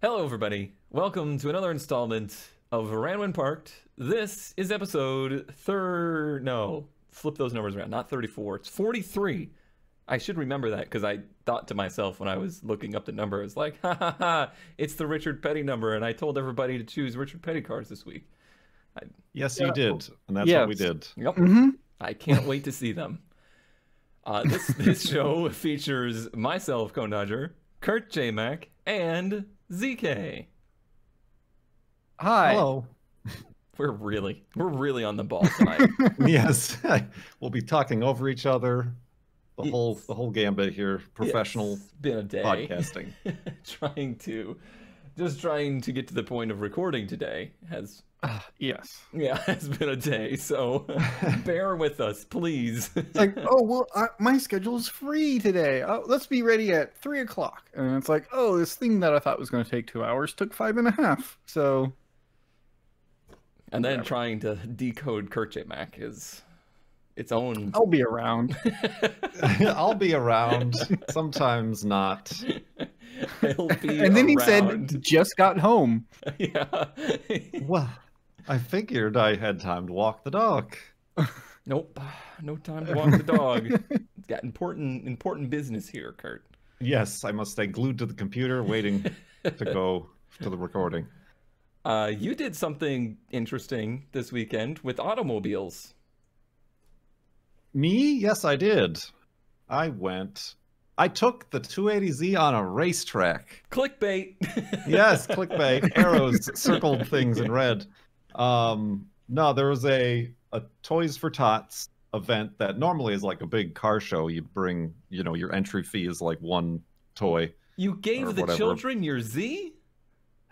Hello, everybody. Welcome to another installment of Ranwin Parked. This is episode No, flip those numbers around. Not 34. It's 43. I should remember that because I thought to myself when I was looking up the number, I was like, ha ha ha, it's the Richard Petty number, and I told everybody to choose Richard Petty cards this week. Yes, you did, and that's what we did. Yep. I can't wait to see them. This show features myself, Cone Dodger, Kurt J. Mac, and ZK. Hi. Hello. We're really on the ball tonight. Yes, we'll be talking over each other. The whole gambit here. Professional It's been a day. podcasting. trying to get to the point of recording today has has been a day. So bear with us, please. It's like, oh, well, my schedule's free today. Oh, let's be ready at 3 o'clock. And it's like, oh, this thing that I thought was going to take 2 hours took 5.5. So. And then trying to decode Kurt J. Mac is its own. I'll be around. I'll be around. Sometimes not. He'll be And then he around. said, just got home. Yeah. Well, I figured I had time to walk the dog. Nope. No time to walk the dog. It's got important business here, Kurt. Yes, I must stay glued to the computer waiting to go to the recording. You did something interesting this weekend with automobiles. Me? Yes, I did. I took the 280Z on a racetrack. Clickbait. Yes, clickbait. Arrows circled things in red. No, there was a Toys for Tots event that normally is like a big car show. You bring, your entry fee is like one toy. You gave the whatever. children your Z?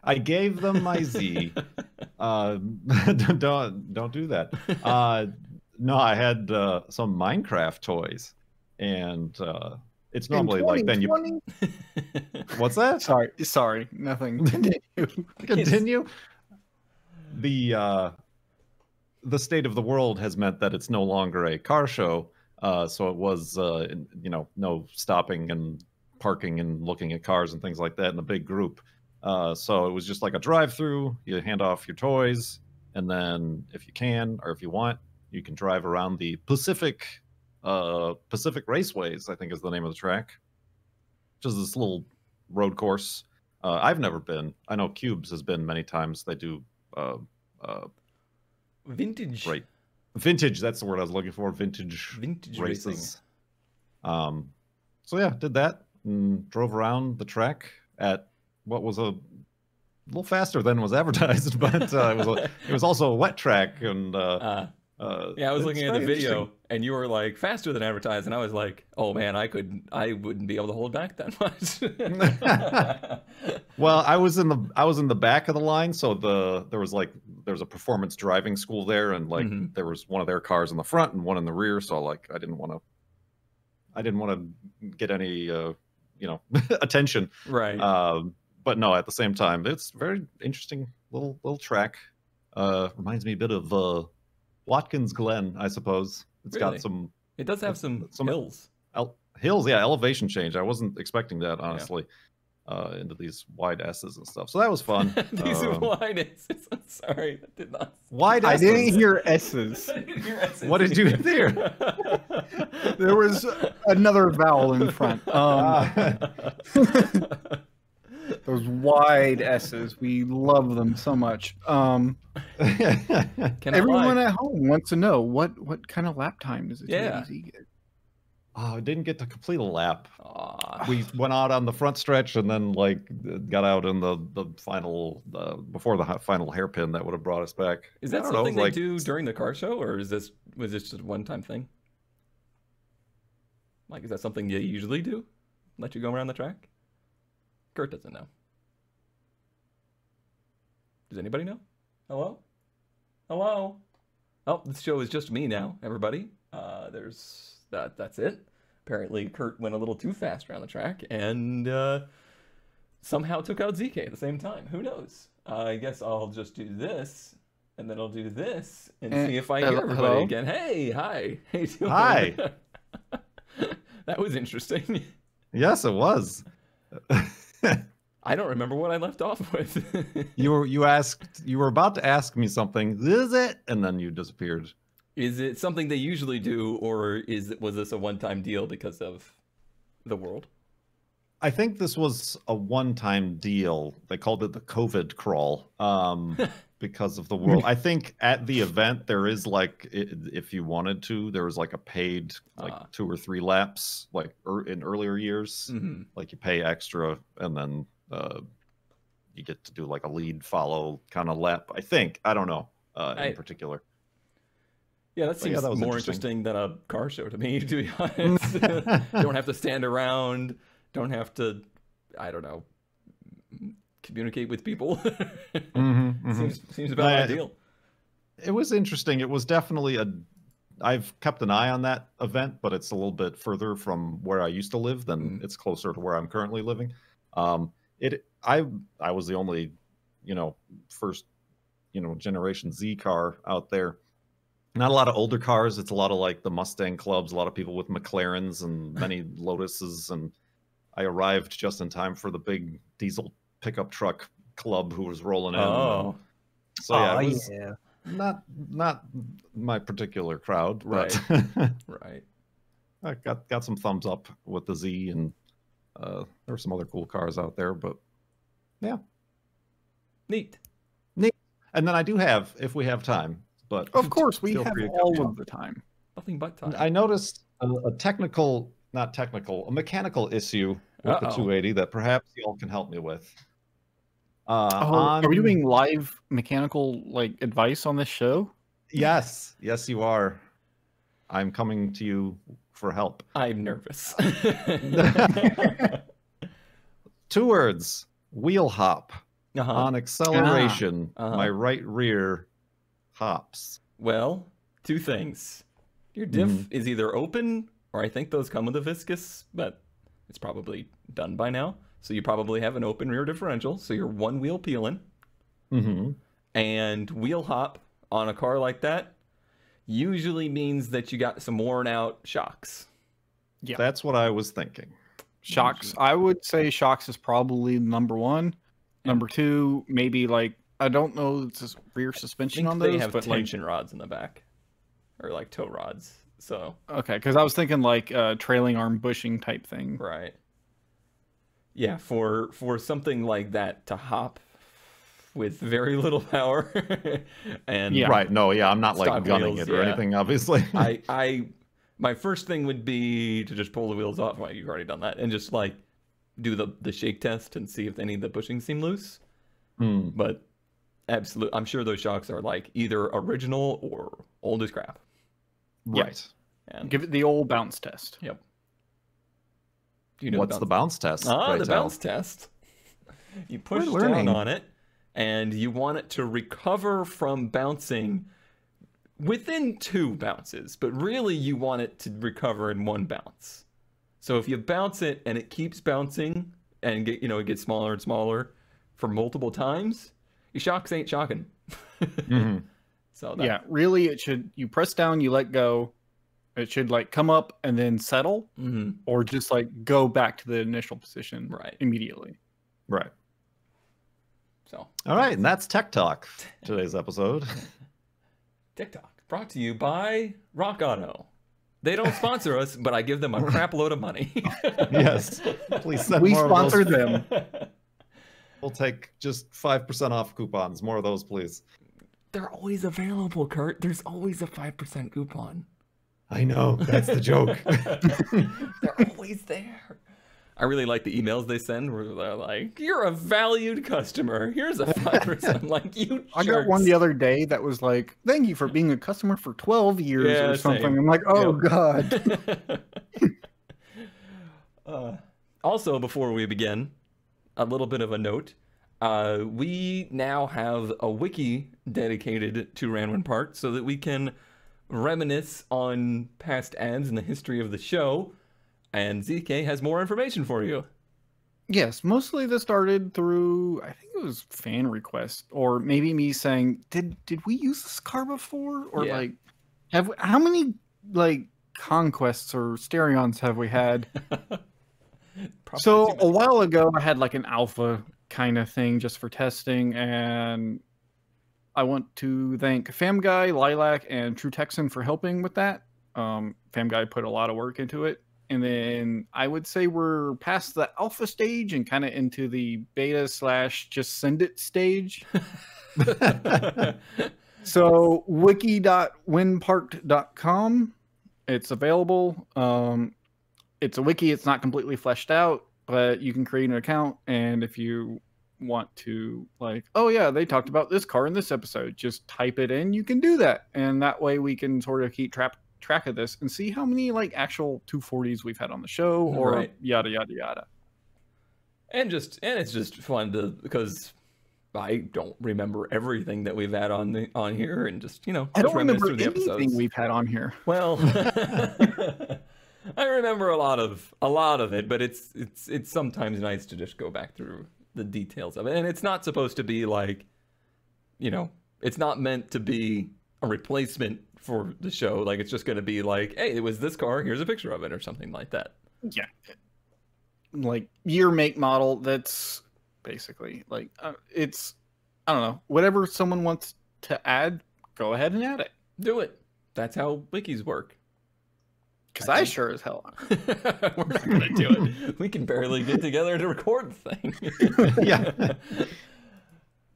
I gave them my Z. Don't do that. No, I had some Minecraft toys, and it's normally like then you. What's that? Sorry, nothing. Continue. Continue. The state of the world has meant that it's no longer a car show. So it was, no stopping and parking and looking at cars and things like that in a big group. So it was just like a drive-through. You hand off your toys, and then if you can or if you want, you can drive around the Pacific Raceways, I think is the name of the track. Just this little road course. I've never been. I know Cubes has been many times. They do Vintage. right. Vintage, that's the word I was looking for. Vintage racing. races. So yeah, did that and drove around the track at what was a little faster than was advertised, but it was also a wet track and yeah, I was looking at the video and you were like faster than advertised, and I was like, oh man, I wouldn't be able to hold back that much. Well, I was in the back of the line, so there was a performance driving school there, and there was one of their cars in the front and one in the rear, so I didn't want to get any attention. Right. But no, at the same time, it's very interesting little track. Reminds me a bit of Watkins Glen, I suppose. It's Really? got some. It does have some hills. Hills, yeah, elevation change. I wasn't expecting that, honestly. Into these wide S's and stuff. So that was fun. These wide S's. I'm sorry, that did not. Wide I S's. didn't hear S's. I didn't hear S's. What did you hear? There was another vowel in front. Those wide S's. We love them so much. Can Everyone at home wants to know what kind of lap time does it Yeah. get? Oh, I didn't get to complete a lap. Aw. We went out on the front stretch and then got out in the final before the final hairpin that would have brought us back. Is I that don't know, something they like- do during the car show, or was this just a one-time thing? Like, is that something you usually do? Let you go around the track? Kurt doesn't know. Does anybody know? Hello? Hello? Oh, this show is just me now, everybody. That's it. Apparently, Kurt went a little too fast around the track and somehow took out ZK at the same time. Who knows? I guess I'll just do this, and then I'll do this, and see if I hear everybody hello? again. Hey, hi. How you doing? Hi. That was interesting. Yes, it was. I don't remember what I left off with. You were about to ask me something. Is it? And then you disappeared. Is it something they usually do, or was this a one-time deal because of the world? I think this was a one-time deal. They called it the COVID crawl because of the world. I think at the event there is like, if you wanted to, there was like a paid 2 or 3 laps, like in earlier years. Mm-hmm. Like you pay extra and then you get to do like a lead follow kind of lap. I think. I don't know in particular. Yeah, that seems more interesting than a car show to me, to be honest. You don't have to stand around. Don't have to, I don't know, communicate with people. Seems about ideal. It was interesting. It was definitely I've kept an eye on that event, but it's a little bit further from where I used to live than it's closer to where I'm currently living. I was the only, first, generation Z car out there. Not a lot of older cars. It's a lot of like the Mustang clubs, a lot of people with McLarens and many Lotuses. And I arrived just in time for the big diesel pickup truck club who was rolling in. Oh. So yeah, it was not my particular crowd. Right. But Right. I got some thumbs up with the Z, and there were some other cool cars out there, but yeah. Neat. And then I do have, if we have time, but of course we have all of the time. Nothing but time. I noticed a mechanical issue with the 280 that perhaps y'all can help me with. Are we doing live mechanical advice on this show? Yes, you are. I'm coming to you for help. I'm nervous. 2 words: wheel hop. On acceleration, my right rear hops. Well, 2 things. Your diff is either open, or I think those come with a viscous, but it's probably done by now. So you probably have an open rear differential, so you're one wheel peeling. And wheel hop on a car like that usually means that you got some worn out shocks. Yeah, that's what I was thinking. Shocks. I would say shocks is probably number 1. Number 2, maybe I don't know the rear suspension on those. They have but tension rods in the back, or tow rods. So okay, because I was thinking trailing arm bushing type thing. Right. Yeah, for something like that to hop with very little power, and right. No, yeah, I'm not gunning wheels, it or anything. Obviously, my first thing would be to just pull the wheels off. Well, you've already done that, and just do the shake test and see if any of the bushings seem loose. But absolutely, I'm sure those shocks are either original or old as crap. Right. And give it the old bounce test. Yep. Do you know what's the bounce test? The bounce test. You push down on it, and you want it to recover from bouncing within 2 bounces, but really you want it to recover in 1 bounce. So if you bounce it and it keeps bouncing and it gets smaller and smaller for multiple times, your shocks ain't shocking. So really you press down, you let go. It should come up and then settle, or just go back to the initial position immediately. Right. So all right, and that's Tech Talk, today's episode. Tech Talk brought to you by Rock Auto. They don't sponsor us, but I give them a crap load of money. Yes. Please send we more sponsor of those. them. We'll take just 5% off coupons. More of those, please. They're always available, Kurt. There's always a 5% coupon. I know. That's the joke. They're always there. I really like the emails they send where they're like, "You're a valued customer. Here's a 5%." I'm like, "You jerks." I got one the other day that was like, "Thank you for being a customer for 12 years or something." Same. I'm like, "Oh God." Also, before we begin, a little bit of a note. We now have a wiki dedicated to Ranwin Park so that we can reminisce on past ads in the history of the show. And ZK has more information for you. Yes, mostly this started through, I think it was fan request, or maybe me saying, did we use this car before? Or how many conquests or Stereons have we had? Probably So too a many. while ago, I had like an alpha kind of thing just for testing, and I want to thank FamGuy, Lilac, and True Texan for helping with that. FamGuy put a lot of work into it, and then I would say we're past the alpha stage and kind of into the beta / just send it stage. So wiki.winparked.com, it's available. It's a wiki. It's not completely fleshed out, but you can create an account, and if you want to, like, oh yeah, they talked about this car in this episode, just type it in. You can do that, and that way we can sort of keep track of this and see how many like actual 240s we've had on the show, or Right. yada yada yada. And it's just fun because I don't remember everything that we've had on here, and just I just don't reminisce remember through the anything episodes. we've had on here. Well, I remember a lot of it, but it's sometimes nice to just go back through the details of it. And it's not supposed to be like, it's not meant to be a replacement for the show. Like, it's just going to be like, hey, it was this car, here's a picture of it, or something like that. Yeah, like year, make, model. That's basically like it's, I don't know, whatever someone wants to add, go ahead and add it. Do it. That's how wikis work. Because I sure as hell We're not going to do it. We can barely get together to record the thing. Yeah.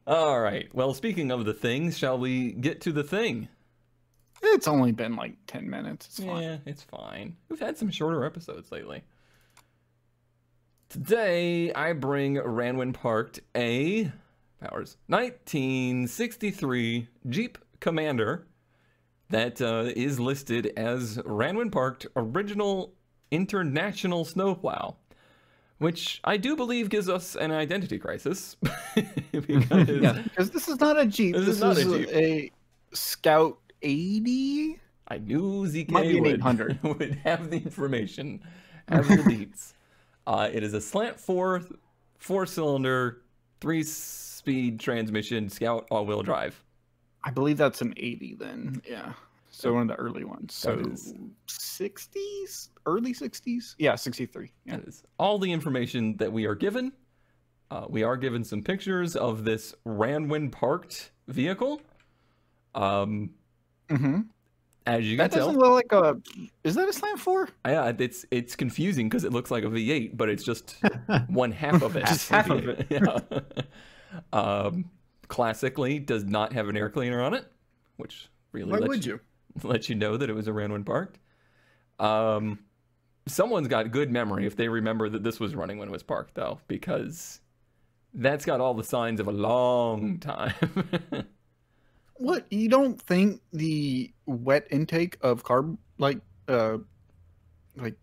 All right. Well, speaking of the things, shall we get to the thing? It's only been like 10 minutes. It's fine. Yeah, it's fine. We've had some shorter episodes lately. Today, I bring Ranwin Parked a 1963 Jeep Commander that is listed as Ranwin Parked Original International Snowplow, which I do believe gives us an identity crisis. because Yeah, because this is not a Jeep. This This is not a is Jeep. a Scout 80. I knew ZK Might be an would, 800. would have the information, have the deets. It is a slant four-cylinder, 3-speed transmission, Scout all-wheel drive. I believe that's an 80 then. Yeah. So one of the early ones. So That is- 60s? Early 60s? Yeah, 63. Yeah. That is all the information that we are given. We are given some pictures of this Ranwin Parked vehicle. Mm-hmm. As you can That tell, doesn't look like a... Is that a Slant 4? yeah, it's confusing because it looks like a V8, but it's just one half of it. Just half of it. Yeah. Classically, does not have an air cleaner on it, which really Why lets would you? let you know that it was a Ranwin Parked. Someone's got good memory if they remember that this was running when it was parked, though, because that's got all the signs of a long time. What? You don't think the wet intake of carb, like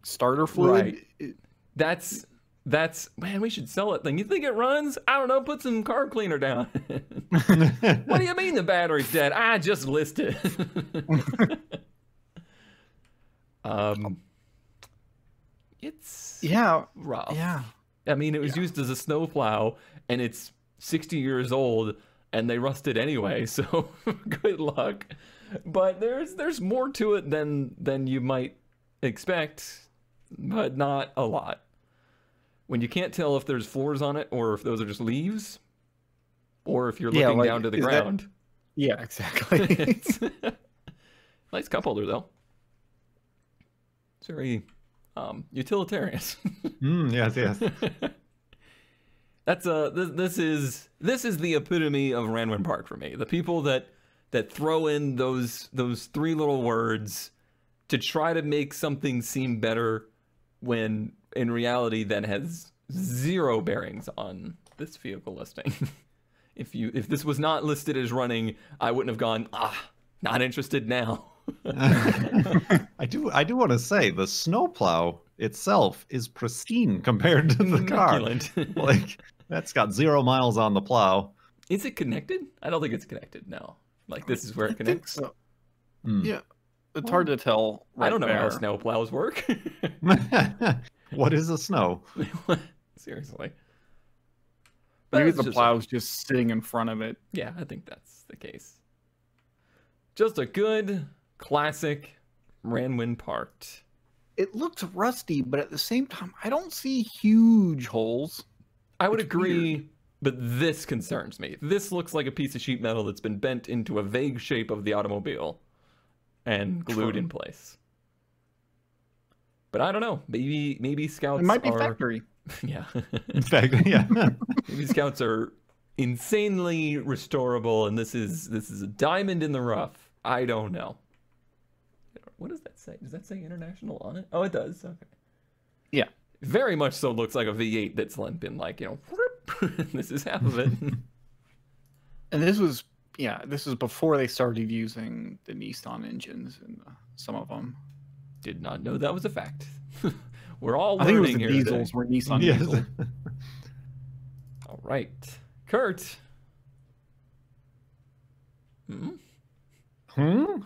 starter fluid? Right. That's man, we should sell it. Thing. You think it runs? I don't know. Put some carb cleaner down. What do you mean the battery's dead? I just listed. It's Yeah. rough. Yeah. I mean, it was used as a snowplow, and it's 60 years old, and they rusted anyway. So good luck. But there's more to it than you might expect, but not a lot. When you can't tell if there's floors on it, or if those are just leaves, or if you're Yeah, looking like, down to the is that- ground. Yeah, exactly. It's nice cup holder though. It's very utilitarian. Yes, yes. That's this is the epitome of Ranwin Park for me. The people that throw in those 3 little words to try to make something seem better when in reality that has 0 bearings on this vehicle listing. If this was not listed as running, I wouldn't have gone, not interested now. I do want to say the snowplow itself is pristine compared to the car. Immaculate. Like, that's got 0 miles on the plow. Is it connected? I don't think it's connected, no. Like, this is where it I think connects. so. Hmm. Yeah. It's hard to tell. I don't know how there. snow plows work. What is a snow? Seriously. But Maybe it's the just plow's just sitting in front of it. Yeah, I think that's the case. Just a good, classic Ranwin Parked. it looks rusty, but at the same time, I don't see huge holes. I would It's agree, but this concerns me. This looks like a piece of sheet metal that's been bent into a vague shape of the automobile and glued True. in place. But I don't know. Maybe scouts It might be are factory. yeah. In fact, yeah. Maybe scouts are insanely restorable, and this is a diamond in the rough. I don't know. What does that say? Does that say international on it? Oh, it does. Okay. Yeah. Very much so looks like a V8 that's been like, this is half of it. And this was before they started using the Nissan engines in some of them. Did not know that was a fact. We're all I think it was learning the here diesels today. were Nissan Yes. diesels. All right. Kurt.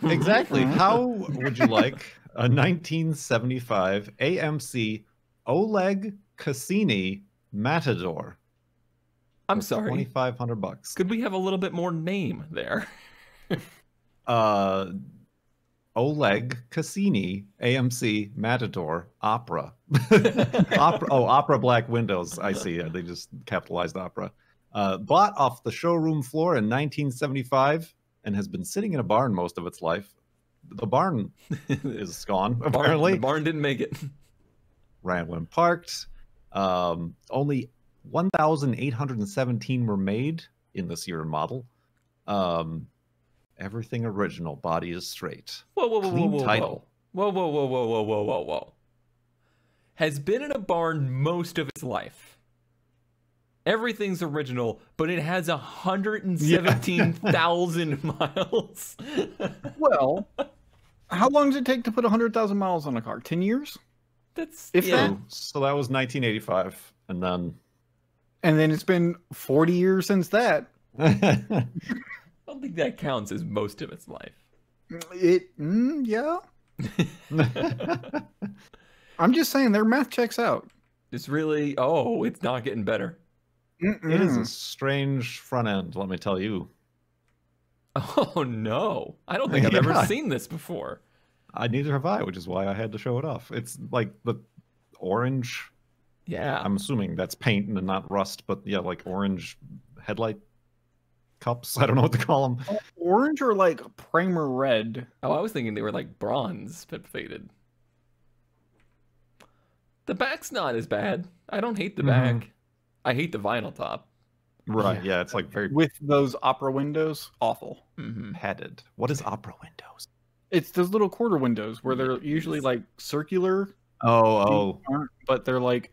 Exactly. How would you like a 1975 AMC Oleg Cassini Matador? I'm for sorry. $2,500. Could we have a little bit more name there? Oleg Cassini AMC Matador Opera. Opera Black Windows. I see. They just capitalized Opera. Bought off the showroom floor in 1975 and has been sitting in a barn most of its life. The barn is gone, apparently. The barn didn't make it. Ran when parked. Only 1,817 were made in this year model. Everything original. Body is straight. Whoa, Clean title. Whoa. Has been in a barn most of its life. Everything's original, but it has 117,000 miles. Well, how long does it take to put 100,000 miles on a car? 10 years? That's If yeah. that? So that was 1985. And then And then it's been 40 years since that. I don't think that counts as most of its life. Yeah. I'm just saying their math checks out. It's really it's not getting better. it is a strange front end, let me tell you. Oh no. I don't think I've ever Yeah. seen this before. Neither have I, which is why I had to show it off. It's like the orange. Yeah. I'm assuming that's paint and not rust, but yeah, like orange headlight cups. I don't know what to call them. Orange or like primer red? I was thinking they were like bronze but faded. The back's not as bad. I don't hate the back. I hate the vinyl top. Right. Yeah, it's like very With those opera windows, awful. padded. What is Opera Windows? It's those little quarter windows where they're usually like circular, Oh. but they're like,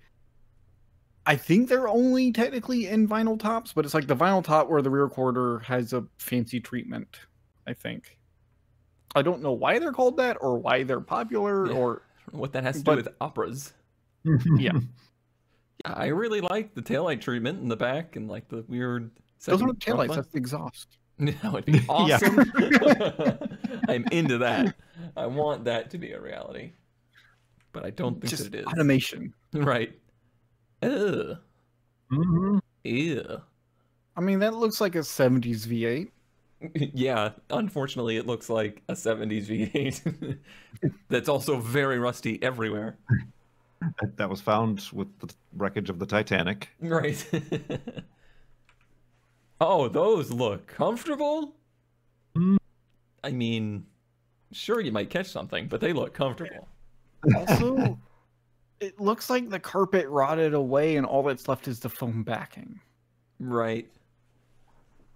I think they're only technically in vinyl tops, but it's like the vinyl top where the rear quarter has a fancy treatment, I think. I don't know why they're called that or why they're popular Yeah. or What that has to do But- with operas. yeah. I really like the taillight treatment in the back and like the weird. Those second aren't taillights, front that's the exhaust. light. That would be Yeah. awesome. I'm into that. I want that to be a reality, but I don't think Just that it is. automation. Right. Ugh. Mhm. Ew. I mean, that looks like a 70s V8. Yeah, unfortunately, it looks like a 70s V8 that's also very rusty everywhere. That was found with the wreckage of the Titanic. Right. Oh, those look comfortable? I mean, sure, you might catch something, but they look comfortable. Also, it looks like the carpet rotted away and all that's left is the foam backing. Right.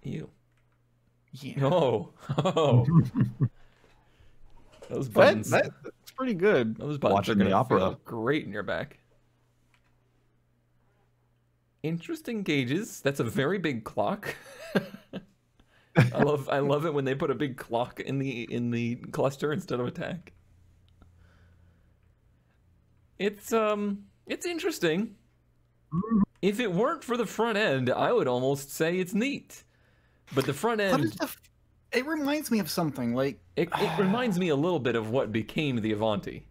Ew. Yeah. Oh. Those buttons. That's pretty good. Those buttons Watching are the gonna opera. feel great in your back. Interesting gauges. That's a very big clock. I love it when they put a big clock in the cluster instead of a tack. It's interesting. If it weren't for the front end, I would almost say it's neat. But the front What end, is it reminds me of something like it reminds me a little bit of what became the Avanti.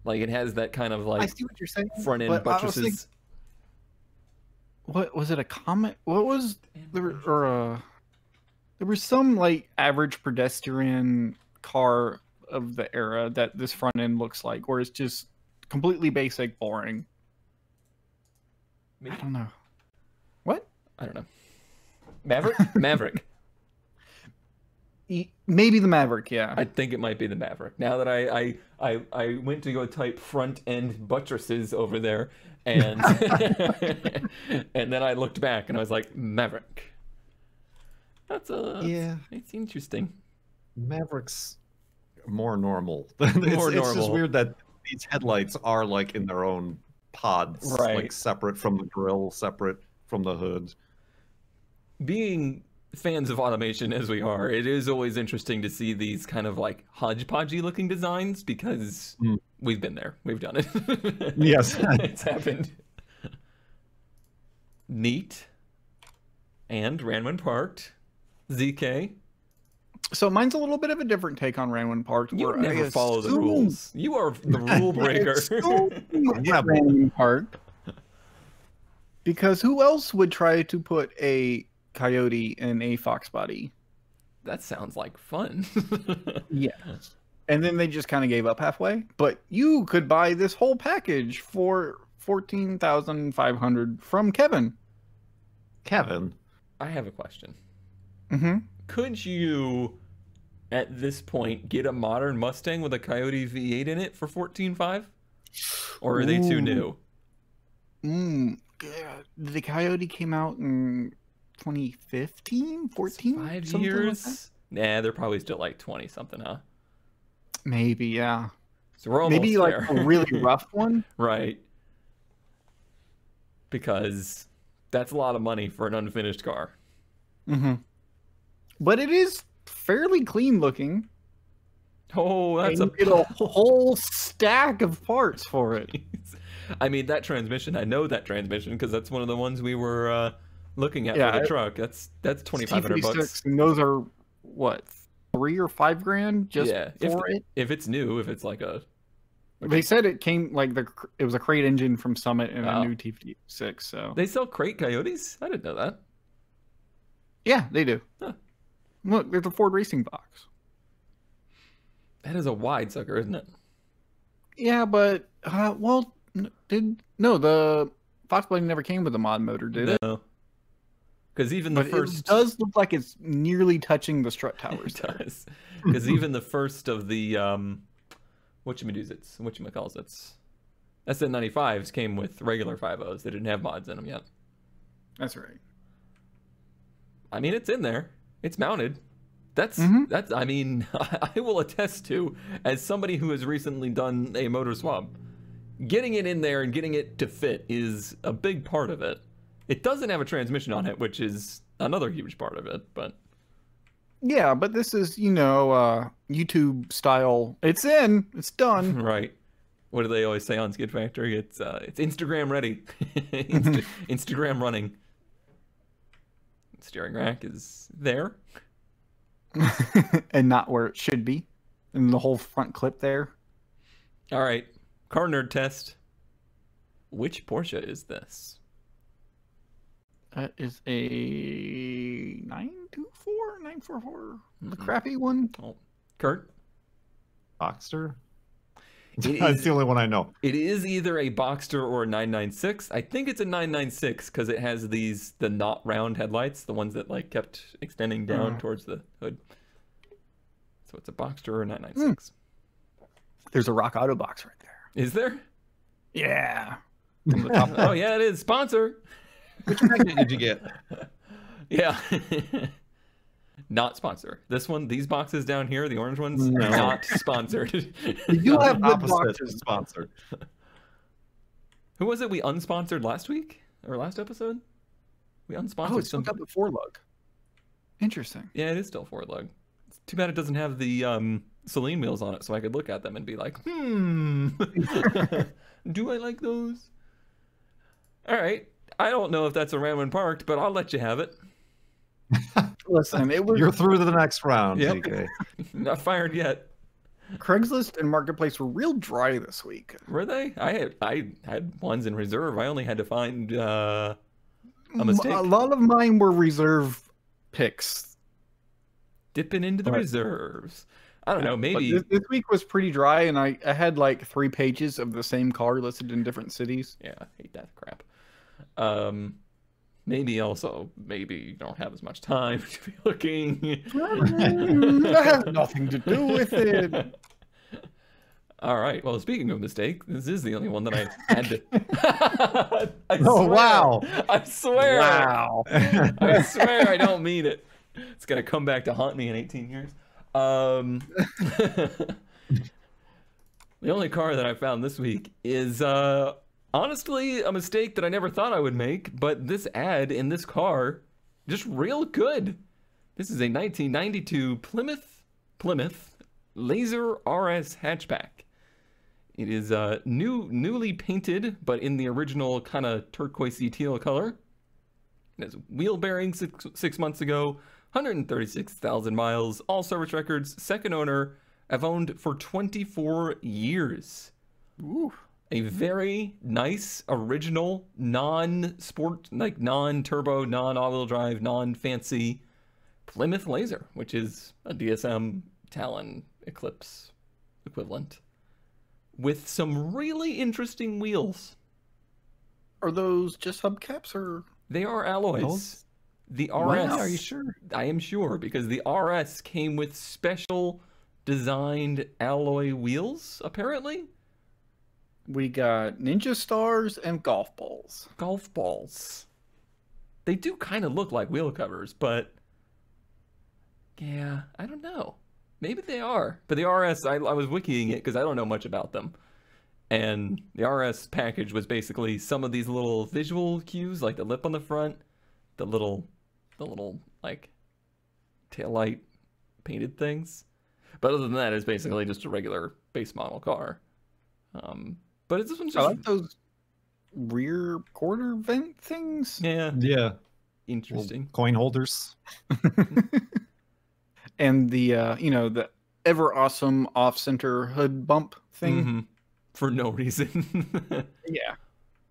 Like it has that kind of I like see what you're saying. front end but I was buttresses. what was it? A Comet? What was there was some like average pedestrian car of the era that this front end looks like, where it's just completely basic, boring. Maybe. I don't know. What? I don't know. Maverick? Maverick. Maybe the Maverick, yeah. I think it might be the Maverick. Now that I went to go type front end buttresses over there, and and then I looked back and I was like, Maverick. That's Yeah. It's interesting. Maverick's more normal. More It's just normal. weird that these headlights are like in their own pods, Right. like separate from the grill, separate from the hood. Being fans of automation as we are, it is always interesting to see these kind of like hodgepodgey looking designs because we've been there. We've done it. Yes. It's happened. Neat. And Ranwin Parked. ZK. So mine's a little bit of a different take on Ranwin Park. You where I never follow the assume- rules. You are the rule breaker. assume Yeah, but- Ranwin Park. Because who else would try to put a coyote in a fox body? That sounds like fun. Yeah. And then they just kind of gave up halfway. But you could buy this whole package for $14,500 from Kevin. Kevin. I have a question. Mm-hmm. Could you, at this point, get a modern Mustang with a Coyote V8 in it for $14,500? Or are they too Ooh. new? Yeah. The Coyote came out in 2015, 14? 5 something like years? that? Nah, they're probably still like 20 something, huh? Maybe, yeah. So we're almost Maybe like there. a really rough one. Right. Because that's a lot of money for an unfinished car. Mm-hmm. But it is fairly clean looking. Oh, that's And you get a whole stack of parts for it. I mean, that transmission, I know that transmission because that's one of the ones we were looking at Yeah, for the truck. That's $2,500 bucks. And those are what, $3 or $5 grand just Yeah, for it? if it's new, if it's like a They said it came like it was a crate engine from Summit and Oh. a new TFT6. So they sell crate Coyotes? I didn't know that. yeah, they do. Huh. Look, there's a Ford Racing box. That is a wide sucker, isn't it? Yeah, but the Fox Blade never came with a mod motor, did it? No. Because even the But first it does look like it's nearly touching the strut towers. it there. does. Because even the first of the whatchamacallits, SN95s came with regular 5.0s. They didn't have mods in them yet. That's right. I mean, it's in there. It's mounted. That's I mean, I will attest to, as somebody who has recently done a motor swap, getting it in there and getting it to fit is a big part of it. It doesn't have a transmission on it, which is another huge part of it, but Yeah, but this is, YouTube style. It's in. It's done. right. What do they always say on Skid Factory? It's Instagram ready. Instagram running. Steering rack is there. And not where it should be. And the whole front clip there. All right. Car nerd test. Which Porsche is this? That is a 924, 944. The crappy one. Oh, Kurt? Boxster? It That's is- the only one I know. It is either a Boxster or a 996. I think it's a 996 because it has the not round headlights, the ones that like kept extending down towards the hood. So it's a Boxster or a 996. There's a Rock Auto box right there. Is there? Yeah. Oh yeah, it is. Sponsor. Which magnet did you get? Yeah. Not sponsor. This one, these boxes down here, the orange ones, No. not sponsored. You have good opposite boxes. sponsor. Who was it we unsponsored last week or last episode? We Oh, unsponsored it's still some. got the 4-lug. Interesting. Yeah, it is still forward lug. It's too bad it doesn't have the Celine wheels on it, so I could look at them and be like, do I like those? All right. I don't know if that's a Ramwin Parked, but I'll let you have it. Listen, it was You're through to the next round, Yep. TK. Not fired yet. Craigslist and Marketplace were real dry this week. Were they? I had ones in reserve. I only had to find a mistake. A lot of mine were reserve picks. Dipping into the Right. reserves. I don't know, But maybe. this week was pretty dry, and I had like 3 pages of the same car listed in different cities. Yeah, I hate that crap. Maybe you don't have as much time to be looking. That has nothing to do with it. All right. Well, speaking of mistake, this is the only one that I had to. I Oh, swear. wow. I swear. Wow. I swear I don't mean it. It's gonna come back to haunt me in 18 years. The only car that I found this week is honestly a mistake that I never thought I would make, but this ad in this car, just real good. This is a 1992 Plymouth Laser RS hatchback. It is newly painted, but in the original kind of turquoisey teal color. It has wheel bearings 6 months ago, 136,000 miles, all service records, second owner. I've owned for 24 years. Ooh. A very nice, original, non-sport, like non-turbo, non-all-wheel drive, non-fancy Plymouth Laser, which is a DSM Talon Eclipse equivalent, with some really interesting wheels. Are those just hubcaps or? They are alloys. Those? The RS. Wow, are you sure? I am sure, because the RS came with special designed alloy wheels, apparently. We got Ninja Stars and golf balls. Golf balls. They do kind of look like wheel covers, but yeah, I don't know. Maybe they are. But the RS, I was wikiing it because I don't know much about them. And the RS package was basically some of these little visual cues, like the lip on the front, the little like taillight painted things. But other than that, it's basically just a regular base model car. But this one's I just like those rear quarter vent things. yeah, Yeah. interesting. Coin holders. And the the ever awesome off center hood bump thing. Mhm. For no reason. Yeah.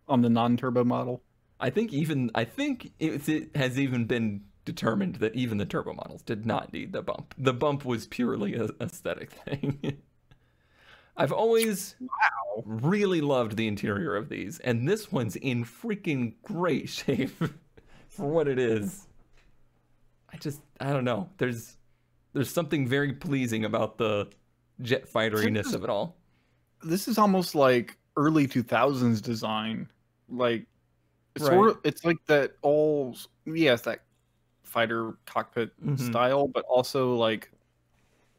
On the non-turbo model. I think it has even been determined that even the turbo models did not need the bump. The bump was purely an aesthetic thing. I've always really loved the interior of these, and this one's in freaking great shape for what it is. I don't know. There's something very pleasing about the jet fighteriness of it all. This is almost like early 2000s design. Like Right. it's like that it's that fighter cockpit style, but also like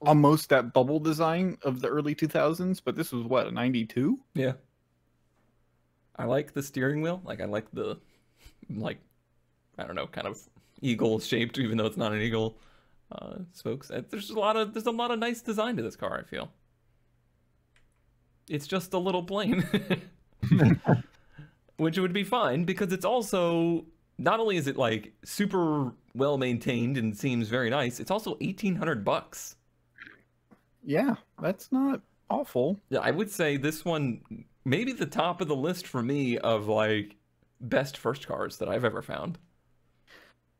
almost that bubble design of the early 2000s. But this was what, a 92? Yeah. I like the steering wheel. Like I like the I don't know, kind of eagle shaped, even though it's not an eagle. Spokes. There's a lot of nice design to this car, I feel. It's just a little plain. Which would be fine because it's also, not only is it like super well maintained and seems very nice, it's also $1,800. Yeah, that's not awful. Yeah, I would say this one maybe the top of the list for me of like best first cars that I've ever found.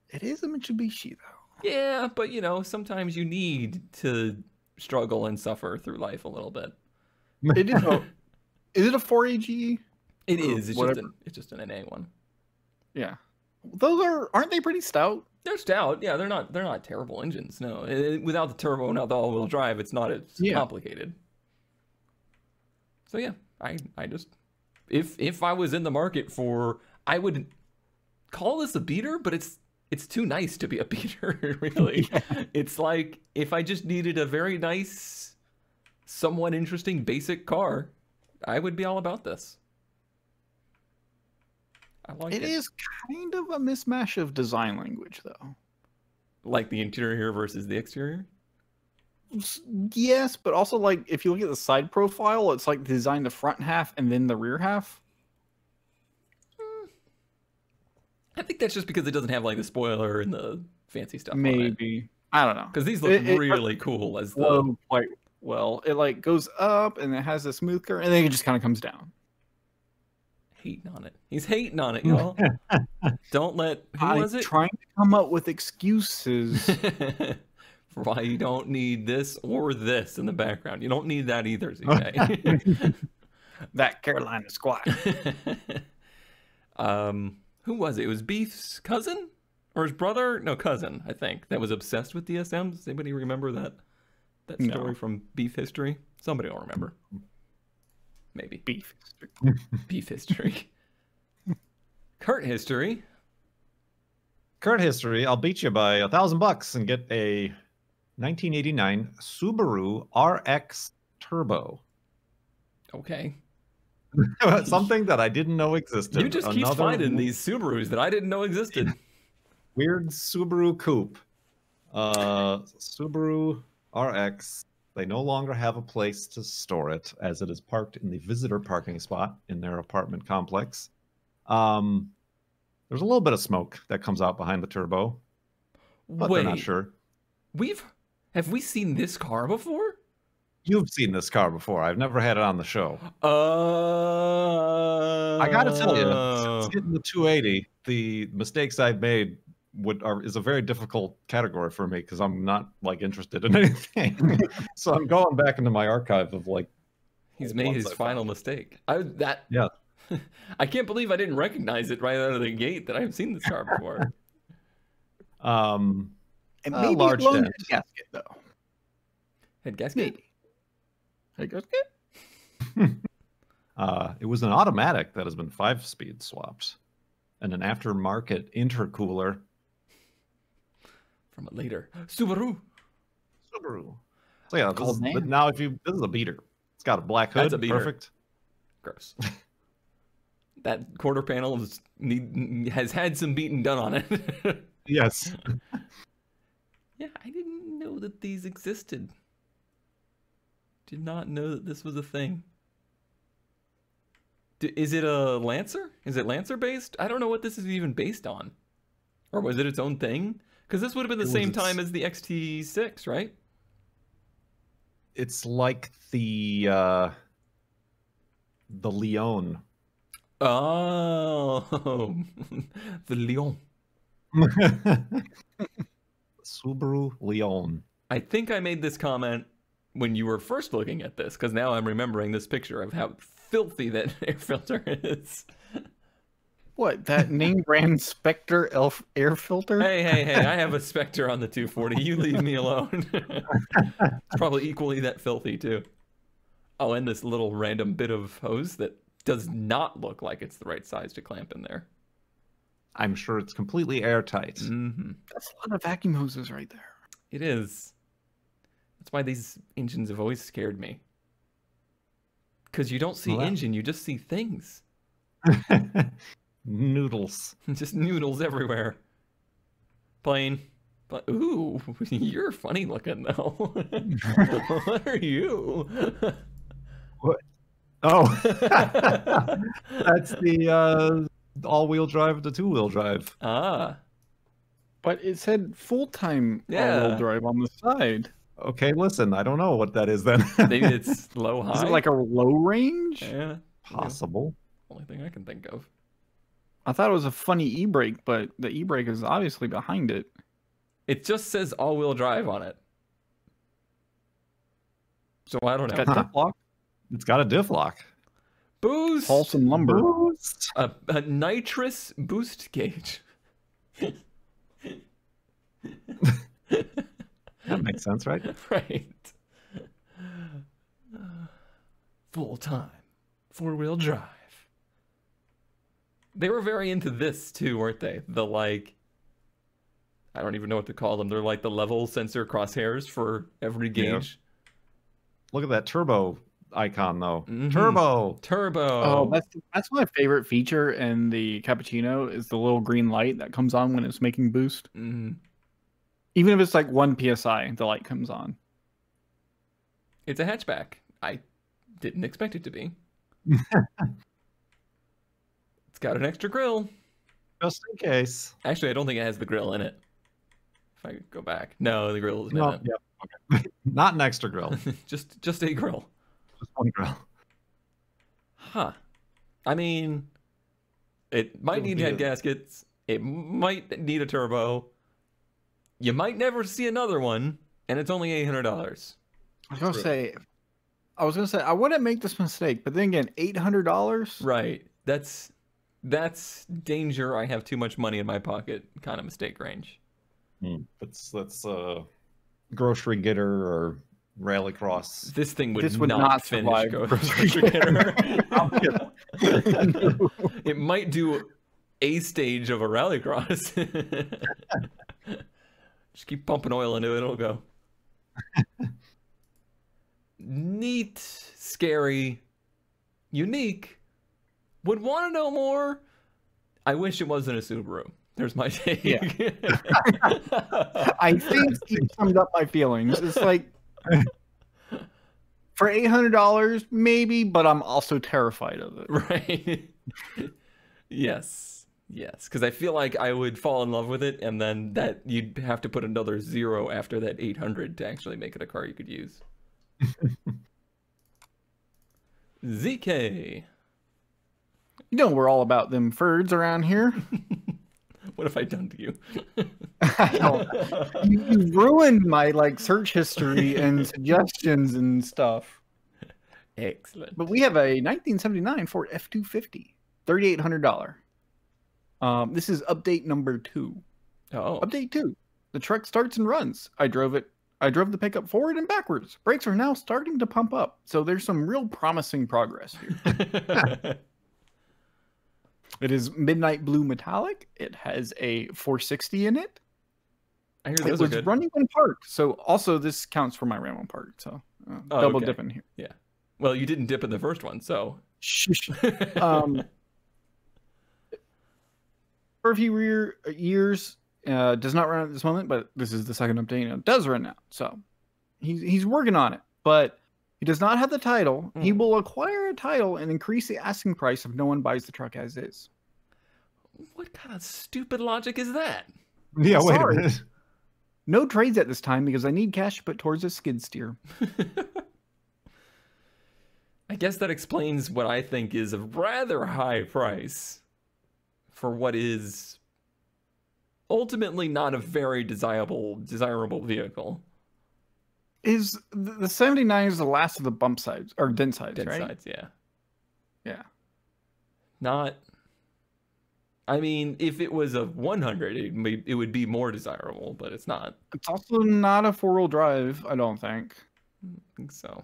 It is a Mitsubishi though. Yeah, but sometimes you need to struggle and suffer through life a little bit. It is is it a 4AG? It is. It's whatever. just an NA one. Yeah. Those aren't they pretty stout? They're stout. Yeah, they're not terrible engines. No, without the turbo, without the all-wheel drive, it's not as complicated. So yeah, I just if I was in the market for, I would call this a beater, but it's too nice to be a beater. Really, it's like if I just needed a very nice, somewhat interesting basic car, I would be all about this. I like it. It is kind of a mismatch of design language, though. Like the interior versus the exterior? Yes, but also, like, if you look at the side profile, it's like design the front half and then the rear half. I think that's just because it doesn't have, like, the spoiler and the fancy stuff on it. Maybe. I don't know. Because these look really cool as the... Flow quite well. It, like, goes up and it has a smooth curve, and then it just kind of comes down. Hating on it. He's hating on it, y'all. Don't let... Who was it? Trying to come up with excuses. why you don't need this or this in the background. You don't need that either, ZK. That Carolina squat. Who was it? It was Beef's cousin or his brother? No, cousin, I think, that was obsessed with DSMs. Does anybody remember that story No. from Beef history? Somebody will remember. Maybe. Beef. Beef history. Kurt history. Current history, I'll beat you by $1,000 and get a 1989 Subaru RX Turbo. Okay. Something that I didn't know existed. You just keep finding these Subarus that I didn't know existed. Weird Subaru coupe. Subaru RX. They no longer have a place to store it, as it is parked in the visitor parking spot in their apartment complex. There's a little bit of smoke that comes out behind the turbo, but they're not sure. Have we seen this car before? You've seen this car before. I've never had it on the show. I gotta tell you, since getting the 280, the mistakes I've made is a very difficult category for me because I'm not like interested in anything. So I'm going back into my archive of like. He's made his final mistake. Yeah. I can't believe I didn't recognize it right out of the gate that I've seen this car before. And maybe large blown dent. head gasket though. Head gasket? Maybe. Head gasket? It was an automatic that has been 5-speed swapped, and an aftermarket intercooler. From a later Subaru. Subaru. So yeah, Cold name. but now this is a beater. It's got a black hood. That's a beater. Perfect. Gross. That quarter panel has had some beating done on it. Yes. Yeah, I didn't know that these existed. Did not know that this was a thing. Is it a Lancer? Is it Lancer based? I don't know what this is even based on. Or was it its own thing? Because this would have been the same time as the XT6, right? It's like the Leon. Oh, the Leon. Subaru Leon. I think I made this comment when you were first looking at this, because now I'm remembering this picture of how filthy that air filter is. What, that name brand Spectre air filter? Hey, I have a Spectre on the 240. You leave me alone. It's probably equally that filthy, too. Oh, and this little random bit of hose that does not look like it's the right size to clamp in there. I'm sure it's completely airtight. Mm-hmm. That's a lot of vacuum hoses right there. It is. That's why these engines have always scared me. Because you don't see engine, you just see things. Noodles. Just noodles everywhere. Plain. But ooh, you're funny looking though. What are you? What? Oh, that's the all-wheel drive to two-wheel drive. Ah, But it said full-time Yeah. all-wheel drive on the side. Okay, listen, I don't know what that is then. maybe it's low high. Is it like a low range? Yeah, Possible. only thing I can think of. I thought it was a funny e-brake, but the e-brake is obviously behind it. It just says all-wheel drive on it. So I don't It's know. got diff lock, It's got a diff lock. Boost. Paulson lumber. Boost. A nitrous boost gauge. That makes sense, right? Right. Full time. 4-wheel drive. They were very into this too, weren't they? The like, I don't even know what to call them. They're like the level sensor crosshairs for every gauge. Look at that turbo icon, though. Mhm. Turbo. Turbo. Oh, that's my favorite feature in the Cappuccino is the little green light that comes on when it's making boost. Mhm. Even if it's like 1 psi, the light comes on. It's a hatchback. I didn't expect it to be. It's got an extra grill. Just in case. Actually, I don't think it has the grill in it. If I go back. No, the grill isn't No, in it. yeah, okay. Not an extra grill. Just a grill. Just one grill. Huh. I mean, it might It'll need be head a- gaskets. It might need a turbo. You might never see another one. and it's only $800. I was gonna True. say, I wouldn't make this mistake, but then again, $800. Right. That's danger. I have too much money in my pocket kind of mistake range. That's grocery getter or rallycross. This thing would, This would not, not finish survive Grocery Getter. It might do a stage of a rallycross. Just keep pumping oil into it, it'll go. Neat, scary, unique. Would want to know more. I wish it wasn't a Subaru. There's my take. Yeah. I think you summed up my feelings. It's like, for $800, maybe, but I'm also terrified of it. Right. Yes. Because I feel like I would fall in love with it, and then that you'd have to put another 0 after that 800 to actually make it a car you could use. ZK. You know we're all about them Fords around here. What have I done to you? I don't. You ruined my search history and suggestions and stuff. Excellent. But we have a 1979 Ford F-250, $3,800. This is update number 2. Oh. Update 2. The truck starts and runs. I drove the pickup forward and backwards. Brakes are now starting to pump up. So there's some real promising progress here. It is midnight blue metallic. It has a 460 in it. I hear It those are was good. running when parked. So also this counts for my Ram part. So double okay. dipping here. Yeah. Well, you didn't dip in the first one, so. Shush. For a few years, does not run at this moment, but this is the second update. It does run now. So he's working on it, but he does not have the title. He will acquire a title and increase the asking price if no one buys the truck as is. What kind of stupid logic is that? Yeah, wait a Sorry. minute. No trades at this time because I need cash to put towards a skid steer. I guess that explains what I think is a rather high price for what is ultimately not a very desirable vehicle. Is the 79 is the last of the bump sides or dent sides, Dent right? sides, yeah. Yeah. Not. I mean, if it was a 100, it would be more desirable, but it's not. It's also not a 4-wheel drive, I don't think. I think so.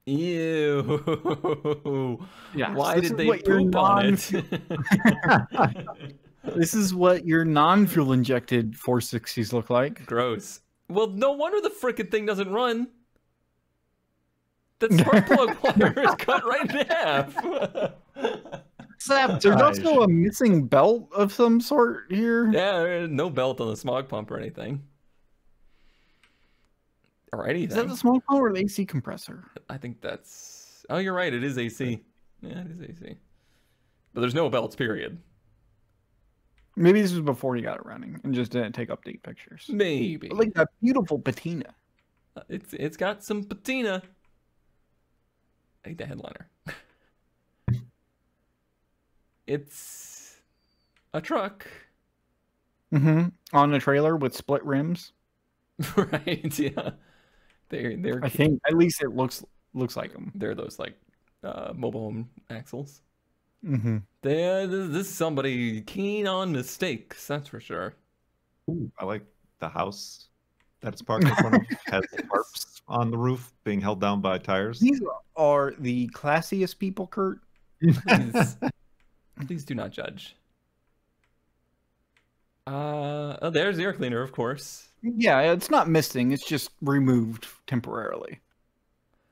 Ew. Yeah. Why did they poop on it? This is what your non-fuel injected 460s look like. Gross. Well, no wonder the frickin' thing doesn't run. That spark plug wire is cut right in half. There's also a missing belt of some sort here. Yeah, there's no belt on the smog pump or anything. Or anything. Is that the small pump or the AC compressor? I think that's... Oh, you're right. It is AC. Yeah, it is AC. But there's no belts, period. Maybe this was before he got it running and just didn't take update pictures. Maybe. But like that beautiful patina. It's got some patina. I think the headliner. It's a truck. Mm-hmm. On a trailer with split rims. Right, yeah. They're I think at least it looks like them. they're those like mobile home axles. Mm-hmm. This is somebody keen on mistakes, that's for sure. Ooh, I like the house that it's parked in front of. Has tarps on the roof being held down by tires. These are the classiest people, Kurt. Please do not judge. Oh, there's the air cleaner, of course. Yeah, it's not missing. It's just removed temporarily.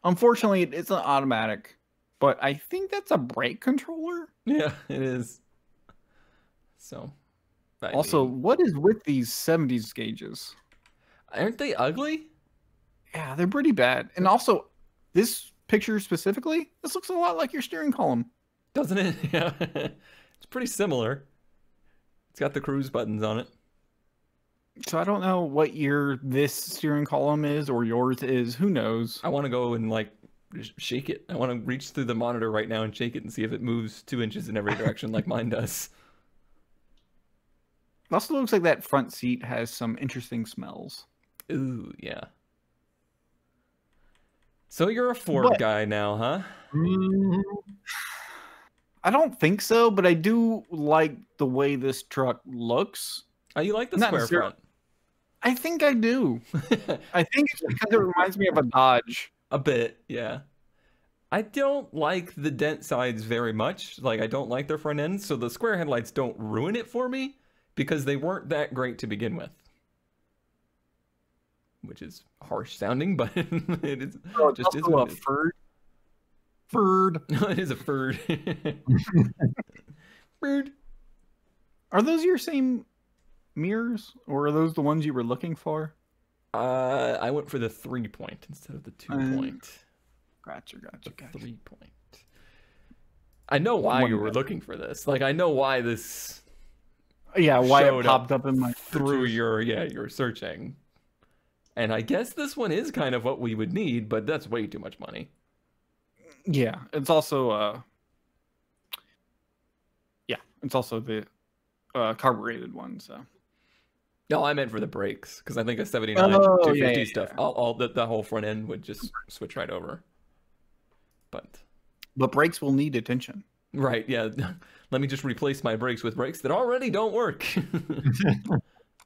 Unfortunately, it's an automatic, but I think that's a brake controller. Yeah, it is. So, I Also, mean, what is with these 70s gauges? aren't they ugly? Yeah, they're pretty bad. And also, this picture specifically, this looks a lot like your steering column. Doesn't it? Yeah, it's pretty similar. It's got the cruise buttons on it. So I don't know what year this steering column is or yours is. Who knows? I want to go and like shake it. I want to reach through the monitor right now and shake it and see if it moves 2 inches in every direction like mine does. It also looks like that front seat has some interesting smells. Ooh, yeah. So you're a Ford But- guy now, huh? I don't think so, but I do like the way this truck looks. Oh, you like the Not square necessarily. front? I think I do. I think it's because it reminds me of a Dodge. A bit, yeah. I don't like the dent sides very much. Like, I don't like their front ends, so the square headlights don't ruin it for me because they weren't that great to begin with. Which is harsh sounding, but it is Oh, it's just is also what a it is. Ford. Bird. It is a Ford. Bird. Are those your same mirrors, or are those the ones you were looking for? I went for the 3-point instead of the 2-point. Gotcha. The 3-point. I know why One you were better. looking for this. Like, I know why this Yeah, why showed it popped up in my through searches. your searching. And I guess this one is kind of what we would need, but that's way too much money. Yeah, it's also the carbureted one. So No, I meant for the brakes because I think a 79 Oh, 250 yeah, stuff, all the whole front end would just switch right over. But brakes will need attention. right, yeah. Let me just replace my brakes with brakes that already don't work.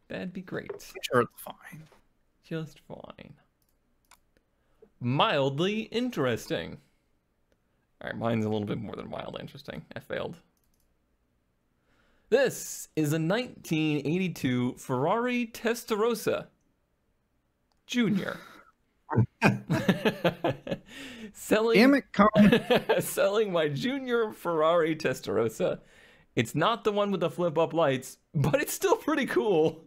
That'd be great. Sure, it's fine. Just fine. Mildly interesting. All right, mine's a little bit more than mildly interesting. I failed. This is a 1982 Ferrari Testarossa Junior. Selling, Damn it, Colin. selling my junior Ferrari Testarossa. It's not the one with the flip-up lights, but it's still pretty cool.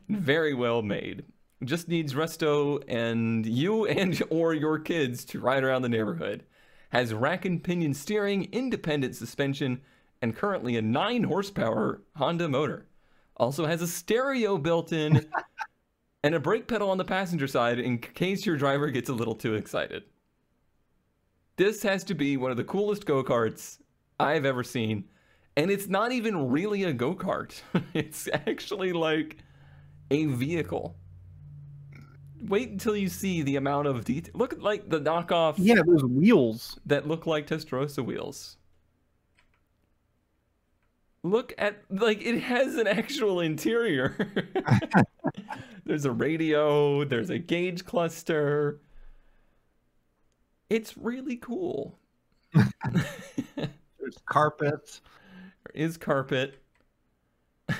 Very well made. Just needs resto and you and or your kids to ride around the neighborhood. Has rack and pinion steering, independent suspension, and currently a 9 horsepower Honda motor. Also has a stereo built in and a brake pedal on the passenger side in case your driver gets a little too excited. This has to be one of the coolest go-karts I've ever seen. And it's not even really a go-kart. It's actually like a vehicle. Wait until you see the amount of detail. Look at like the knockoff Yeah, those wheels. that look like Testarossa wheels. Look at, like, it has an actual interior. There's a radio, there's a gauge cluster. It's really cool. There's carpet. There is carpet.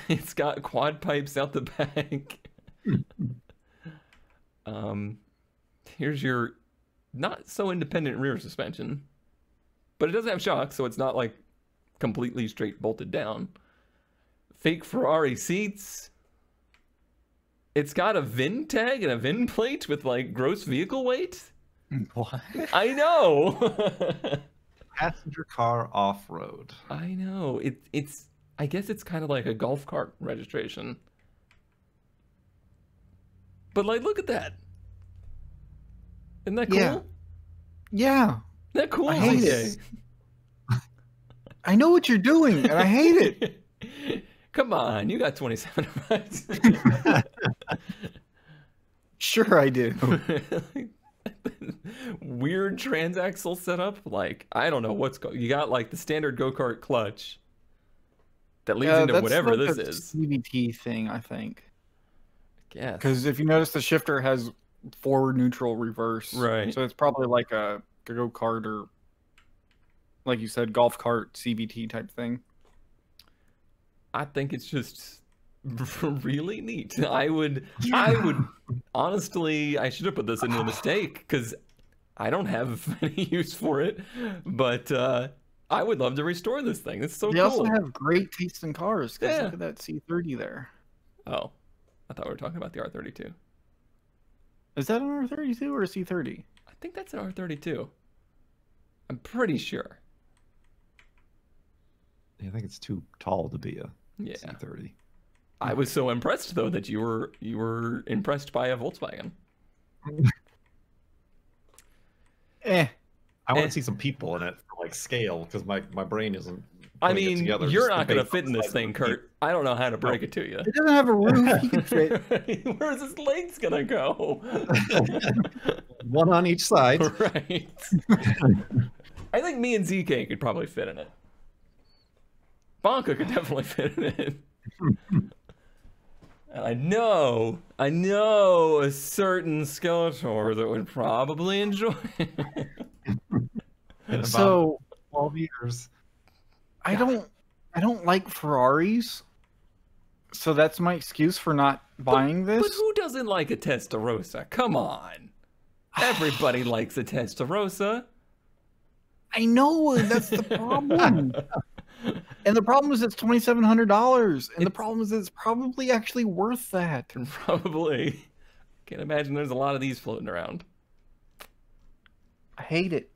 It's got quad pipes out the back. Here's your not so independent rear suspension, but it doesn't have shocks, so it's not like completely straight bolted down. Fake Ferrari seats. It's got a VIN tag and a VIN plate with like gross vehicle weight. What? I know. Passenger car off-road. I know. It's I guess it's kind of like a golf cart registration. But like, look at that. Isn't that cool? Yeah. Yeah. Isn't that cool? I hate CJ? it. I know what you're doing, and I hate it. Come on, you got 27 bucks. Sure, I do. Weird transaxle setup. Like, I don't know what's going. You got like the standard go-kart clutch that leads into that's whatever like this a is. CVT thing, I think. Yeah. Because if you notice, the shifter has forward, neutral, reverse. Right. So it's probably like a go-kart or, like you said, golf cart CVT type thing. I think it's just really neat. I would honestly, I should have put this into a mistake because I don't have any use for it. But I would love to restore this thing. It's so They cool. also have great taste in cars. Because Yeah. look at that C30 there. Oh, I thought we were talking about the R32. Is that an R32 or a C30? I think that's an R32. I'm pretty sure. I think it's too tall to be a Yeah. C30. I was so impressed though that you were impressed by a Volkswagen. I want Eh. to see some people in it for like scale because my brain isn't I putting it mean, together, you're just not the going to base fit in on the this side thing, of the Jeep. Kurt. I don't know how to break it to you. It doesn't have a roof. He can fit. Where's his legs going to go? One on each side. Right. I think me and ZK could probably fit in it. Bonka could definitely fit in it. And I know a certain Skeletor that would probably enjoy it. In about So 12 years. I don't like Ferraris. So that's my excuse for not buying But this. who doesn't like a Testarossa? Come on. Everybody likes a Testarossa. I know that's the problem. And the problem is it's $2,700, and the problem is it's probably actually worth that. Probably. Can't imagine there's a lot of these floating around. I hate it.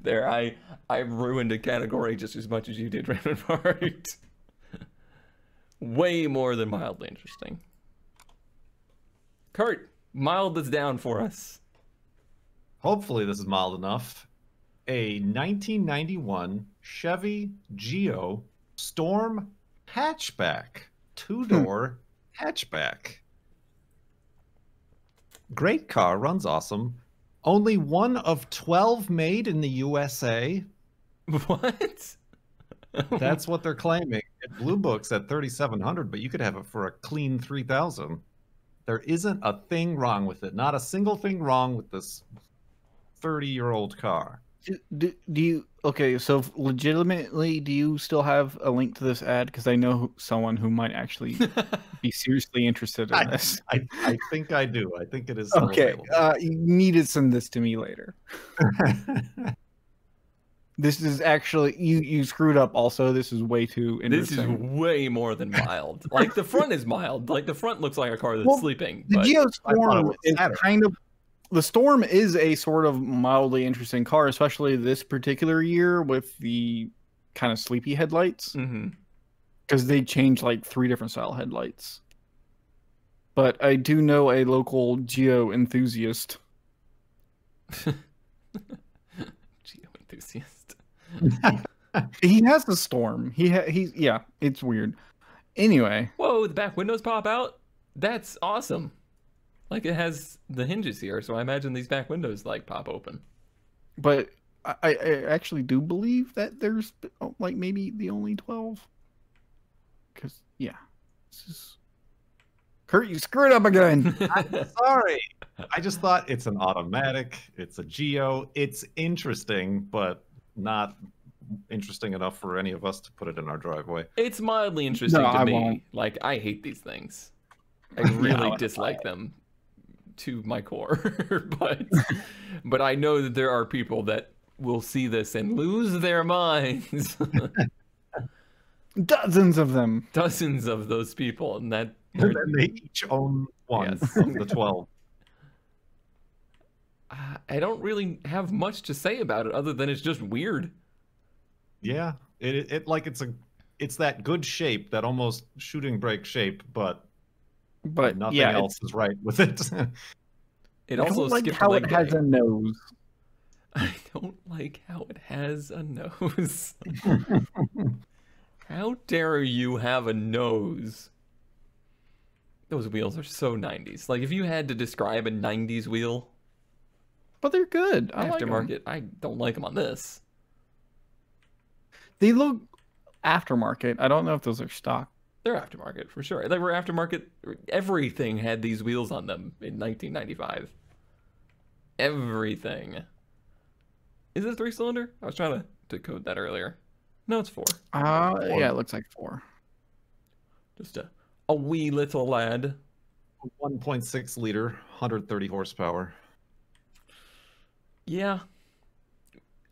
There, I ruined a category just as much as you did, Raymond Bart. Way more than mildly interesting. Kurt, mild this down for us. Hopefully this is mild enough. A 1991 Chevy Geo Storm hatchback. Two-door hatchback. Great car, runs awesome. Only one of 12 made in the USA. What? That's what they're claiming. Blue Book's at 3,700, but you could have it for a clean 3,000. There isn't a thing wrong with it. Not a single thing wrong with this 30-year-old car. Do you okay? So legitimately, do you still have a link to this ad? Because I know someone who might actually be seriously interested in this. I think I do. I think it is still Okay, available. you need to send this to me later. This is actually you screwed up. Also, this is way too This is interesting. way more than mild. Like, the front is mild. Like, the front looks like a car that's Well, sleeping. The But Geo I thought it Storm was is Saturn. kind of the Storm is a sort of mildly interesting car, especially this particular year with the kind of sleepy headlights, Mhm. because they changed like 3 different style headlights. But I do know a local Geo enthusiast. Geo enthusiast. He has the Storm. He's yeah, it's weird. Anyway, Whoa, the back windows pop out? That's awesome. Like, it has the hinges here, so I imagine these back windows, like, pop open. but I actually do believe that there's like maybe the only 12. Because yeah, this is Kurt, you screwed up again. Sorry. I just thought it's an automatic. It's a Geo. It's interesting, but not interesting enough for any of us to put it in our driveway. It's mildly interesting No, to I me. won't. Like, I hate these things. I really No, dislike them to my core. but I know that there are people that will see this and lose their minds. Dozens of them. Dozens of those people, and that And then they each own one Yes. of the 12. I don't really have much to say about it other than it's just weird. Yeah. It's that good shape, that almost shooting brake shape, but But nothing yeah, else is right with it. It I also don't like skipped how leg it has day. a nose. I don't like how it has a nose. How dare you have a nose? Those wheels are so 90s. Like, if you had to describe a 90s wheel, But they're good. I like 'em. aftermarket, I don't like them on this. They look aftermarket. I don't know if those are stock. They're aftermarket for sure. They were aftermarket. Everything had these wheels on them in 1995. Everything. Is it a 3-cylinder? I was trying to decode that earlier. No, it's 4. Yeah, it looks like 4. Just a wee little lad. 1.6 liter, 130 horsepower. Yeah.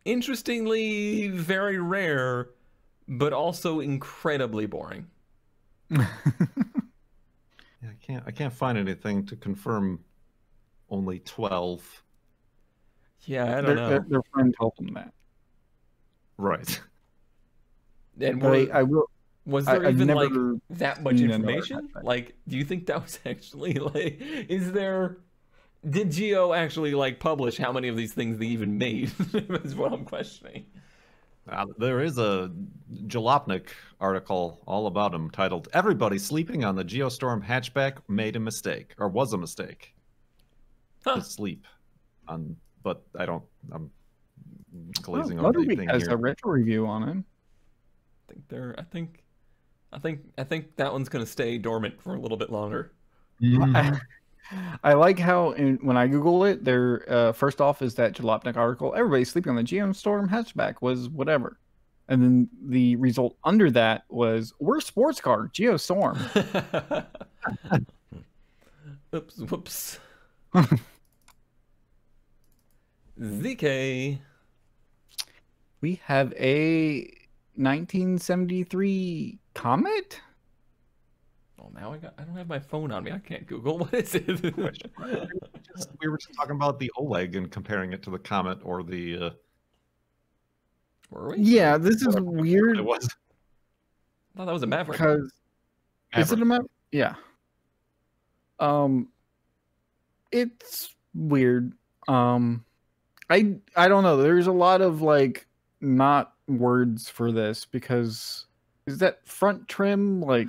Interestingly, very rare, but also incredibly boring. Yeah, I can't find anything to confirm only 12. Yeah, I don't know. Their friend told them that. Right. And But I will. was there I've even never like that much seen another information? hatchback. Like, do you think that was actually like? Did Geo actually like publish how many of these things they even made? Is what I'm questioning. There is a Jalopnik article all about him titled "Everybody Sleeping on the Geostorm Hatchback Made a Mistake or Was a Mistake Huh. to sleep on." But I'm glazing Well, over the Motorweek thing has here. a retro review on it. I think that one's gonna stay dormant for a little bit longer. I like how when I Google it, their first off is that Jalopnik article. Everybody sleeping on the Geostorm hatchback was whatever, and then the result under that was worst sports car Geostorm. Whoops. ZK. We have a 1973 Comet. Oh, now I don't have my phone on me. I can't Google. What is it? We were just talking about the Oleg and comparing it to the Comet or the. Were we? Yeah, this is weird It was. I thought that was a Maverick. because is it a map? Yeah. It's weird. I don't know. There's a lot of like not words for this because is that front trim like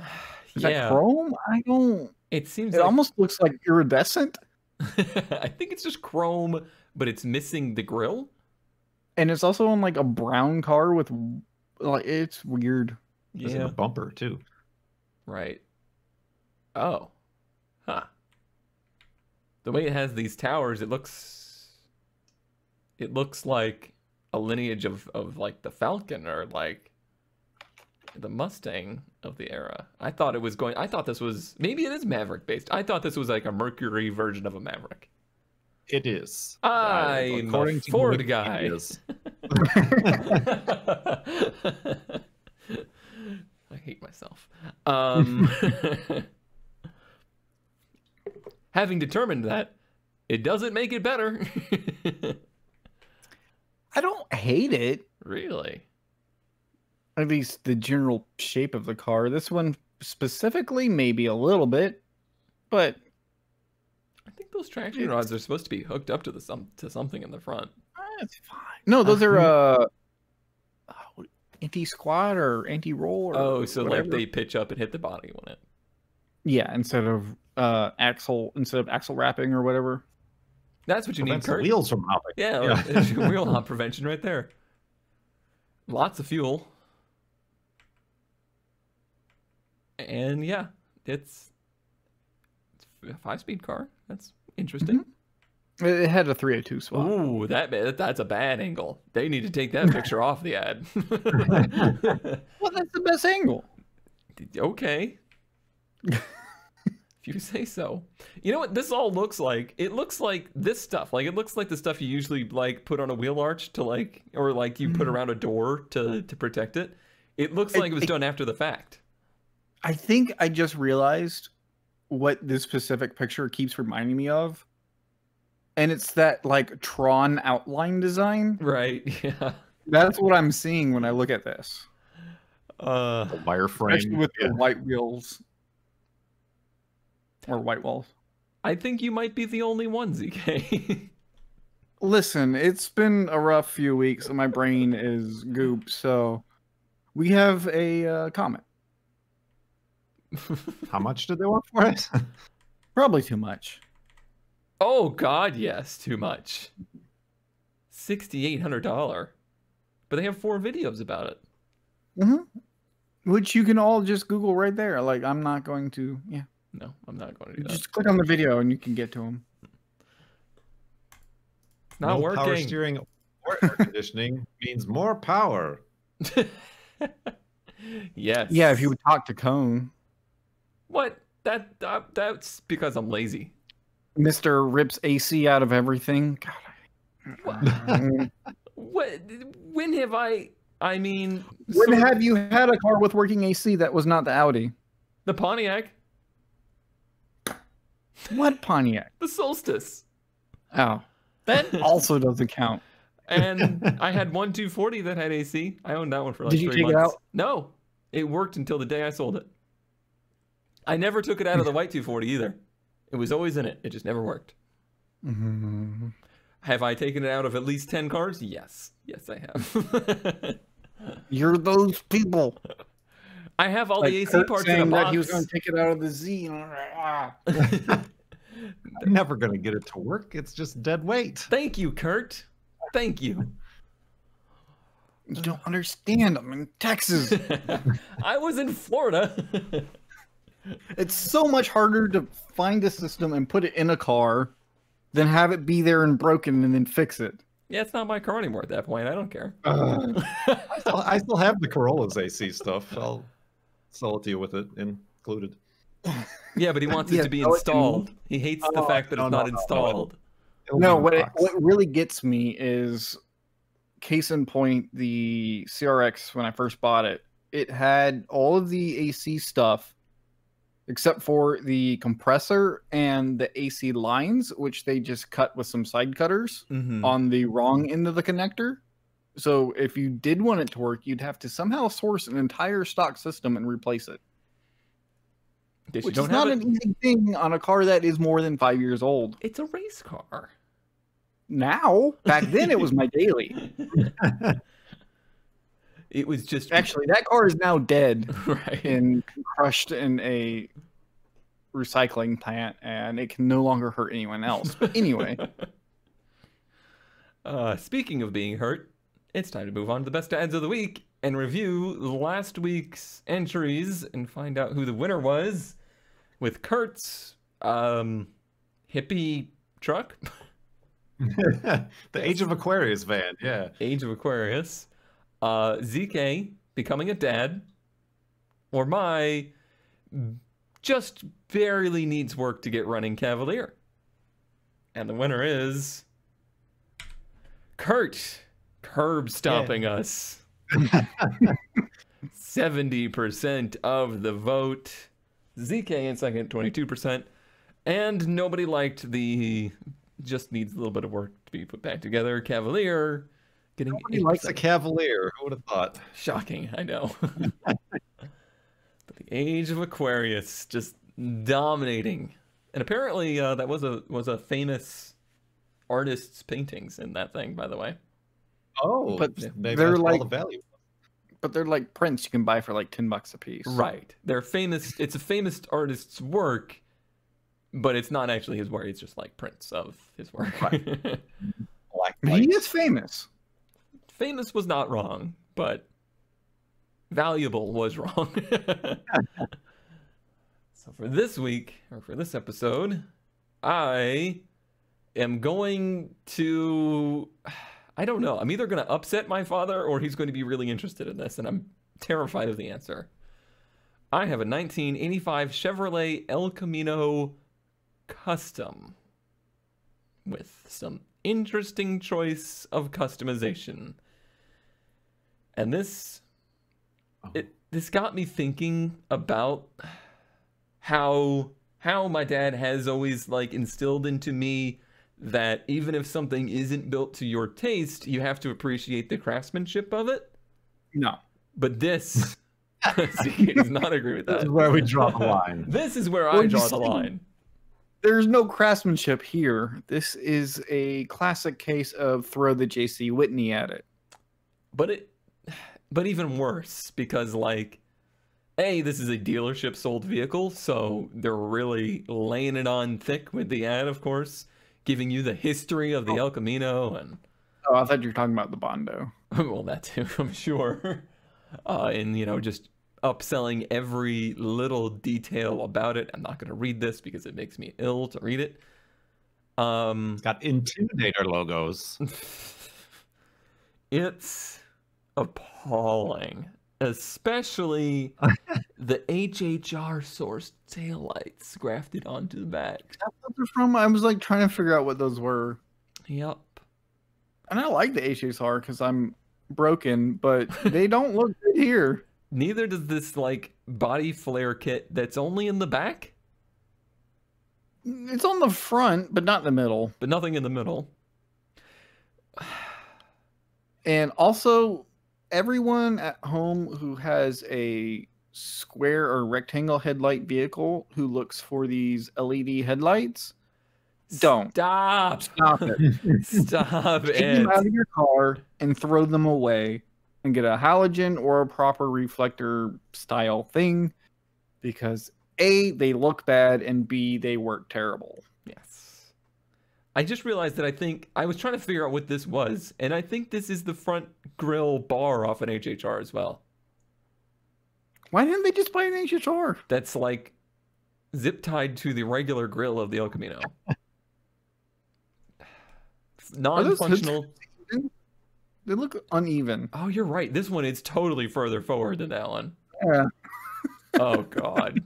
is that chrome? I don't. It seems It like almost looks like iridescent, I think it's just chrome, but it's missing the grill. and it's also on like a brown car with like it's weird. There's a bumper too. Right. Oh. Huh. The way it has these towers, it looks like a lineage of like the Falcon or like the Mustang of the era. I thought this was, maybe it is Maverick based. I thought this was like a Mercury version of a Maverick. It is. I'm a Ford guy. It is. I hate myself. Having determined that, it doesn't make it better. I don't hate it. Really? At least the general shape of the car. This one specifically, maybe a little bit, but I think those traction rods are supposed to be hooked up to something in the front. it's fine. No, those are anti-squat or anti-roll. Oh, so whatever. like they pitch up and hit the body on it. Yeah, instead of axle wrapping or whatever. That's what you need, Prevents the Kurt. wheels from hopping. Yeah, it's wheel hop prevention right there. Lots of fuel. And yeah, it's a 5-speed car. That's interesting. It had a 302 swap. Ooh, that's a bad angle. They need to take that picture off the ad. Well, that's the best angle. Okay. If you say so. You know what this all looks like? It looks like this stuff. Like it looks like the stuff you usually like put on a wheel arch to like, or like you put around a door to protect it. It looks like it was done after the fact. I think I just realized what this specific picture keeps reminding me of. And it's that like Tron outline design. Right. Yeah. That's what I'm seeing when I look at this. The wireframe. Especially with the white wheels. Or white walls. I think you might be the only one, ZK. Listen, it's been a rough few weeks and my brain is goop, so we have a comment. How much did they want for it? Probably too much. Oh God, yes, too much. $6,800. But they have 4 videos about it. Which you can all just Google right there. Like, I'm not going to, yeah. No, I'm not going to do that. Just click on the video and you can get to them. It's not Power working. steering or air conditioning means more power. Yes. Yeah, if you would talk to Cone. What? That's because I'm lazy. Mr. rips AC out of everything. God. What? When have I mean... When so- have you had a car with working AC that was not the Audi? The Pontiac. What Pontiac? The Solstice. Oh, that also doesn't count. And I had one 240 that had AC. I owned that one for like 3 Did months. you take it out? No. It worked until the day I sold it. I never took it out of the white 240 either. It was always in it. It just never worked. Mm-hmm. Have I taken it out of at least 10 cars? Yes. Yes, I have. You're those people. I have all Like the AC Kurt parts in a saying that box. he was going to take it out of the Z. I'm never going to get it to work. It's just dead weight. Thank you, Kurt. Thank you. You don't understand. I'm in Texas. I was in Florida. It's so much harder to find a system and put it in a car than have it be there and broken and then fix it. Yeah, it's not my car anymore at that point. I don't care. I still have the Corolla's AC stuff. I'll sell it to you with it included. Yeah, but he wants it Yeah, to be so it can- installed. He hates the fact that it's not installed. It'll No, be in the what box. what really gets me is, case in point, the CRX. When I first bought it, it had all of the AC stuff except for the compressor and the AC lines, which they just cut with some side cutters Mhm. on the wrong end of the connector. So if you did want it to work, you'd have to somehow source an entire stock system and replace it, Guess you which don't is not have an it. easy thing on a car that is more than 5 years old. It's a race car. Now, back then, it was my daily. It was just Actually, that car is now dead right. and crushed in a recycling plant, and it can no longer hurt anyone else. But anyway, Speaking of being hurt, it's time to move on to the best ads of the week and review last week's entries and find out who the winner was with Kurt's hippie truck, The Age of Aquarius van, yeah. Age of Aquarius, ZK becoming a dad, or my just barely needs work to get running Cavalier. And the winner is Kurt, curb stomping us. 70% of the vote. ZK in second, 22%. And nobody liked the just needs a little bit of work to be put back together. Cavalier getting Nobody 8%. Likes a Cavalier. Who would have thought? Shocking, I know. But the Age of Aquarius just dominating. And apparently that was a famous artist's paintings in that thing, by the way. Oh, But maybe they're that's where all like- the value. but they're like prints you can buy for like $10 a piece. Right. They're famous. It's a famous artist's work, but it's not actually his work. It's just like prints of his work. Black He lights. is famous. Famous was not wrong, but valuable was wrong. So for this week, or for this episode, I am going to, I don't know. I'm either going to upset my father or he's going to be really interested in this, and I'm terrified of the answer. I have a 1985 Chevrolet El Camino Custom with some interesting choice of customization. And this this got me thinking about how my dad has always like instilled into me that even if something isn't built to your taste, you have to appreciate the craftsmanship of it. No. But this CK does not agree with This is that. where we draw the line. This is where Well, I you draw the see- line. There's no craftsmanship here. This is a classic case of throw the JC Whitney at it. But even worse, because like, A, this is a dealership sold vehicle, so they're really laying it on thick with the ad, of course, giving you the history of the El Camino and Oh, I thought you were talking about the Bondo. well, that too, I'm sure. And, you know, just upselling every little detail about it. I'm not going to read this because it makes me ill to read it. It's got Intimidator logos. It's appalling, especially the HHR sourced taillights grafted onto the back. That's what they're from. I was like trying to figure out what those were. Yep. And I like the HSR because I'm broken, but they don't look good here. Neither does this like body flare kit that's only in the back, It's on the front, but not in the middle. but nothing in the middle. And also, everyone at home who has a square or rectangle headlight vehicle who looks for these LED headlights, don't. Stop. Stop it. Stop Take it. them out of your car and throw them away. and get a halogen or a proper reflector style thing, because A, they look bad, and B, they work terrible. Yes. I just realized that I was trying to figure out what this was, and I think this is the front grille bar off an HHR as well. Why didn't they just buy an HHR? That's like zip tied to the regular grill of the El Camino. Non-functional. They look uneven. Oh, you're right. This one is totally further forward than that one. Yeah. Oh, God.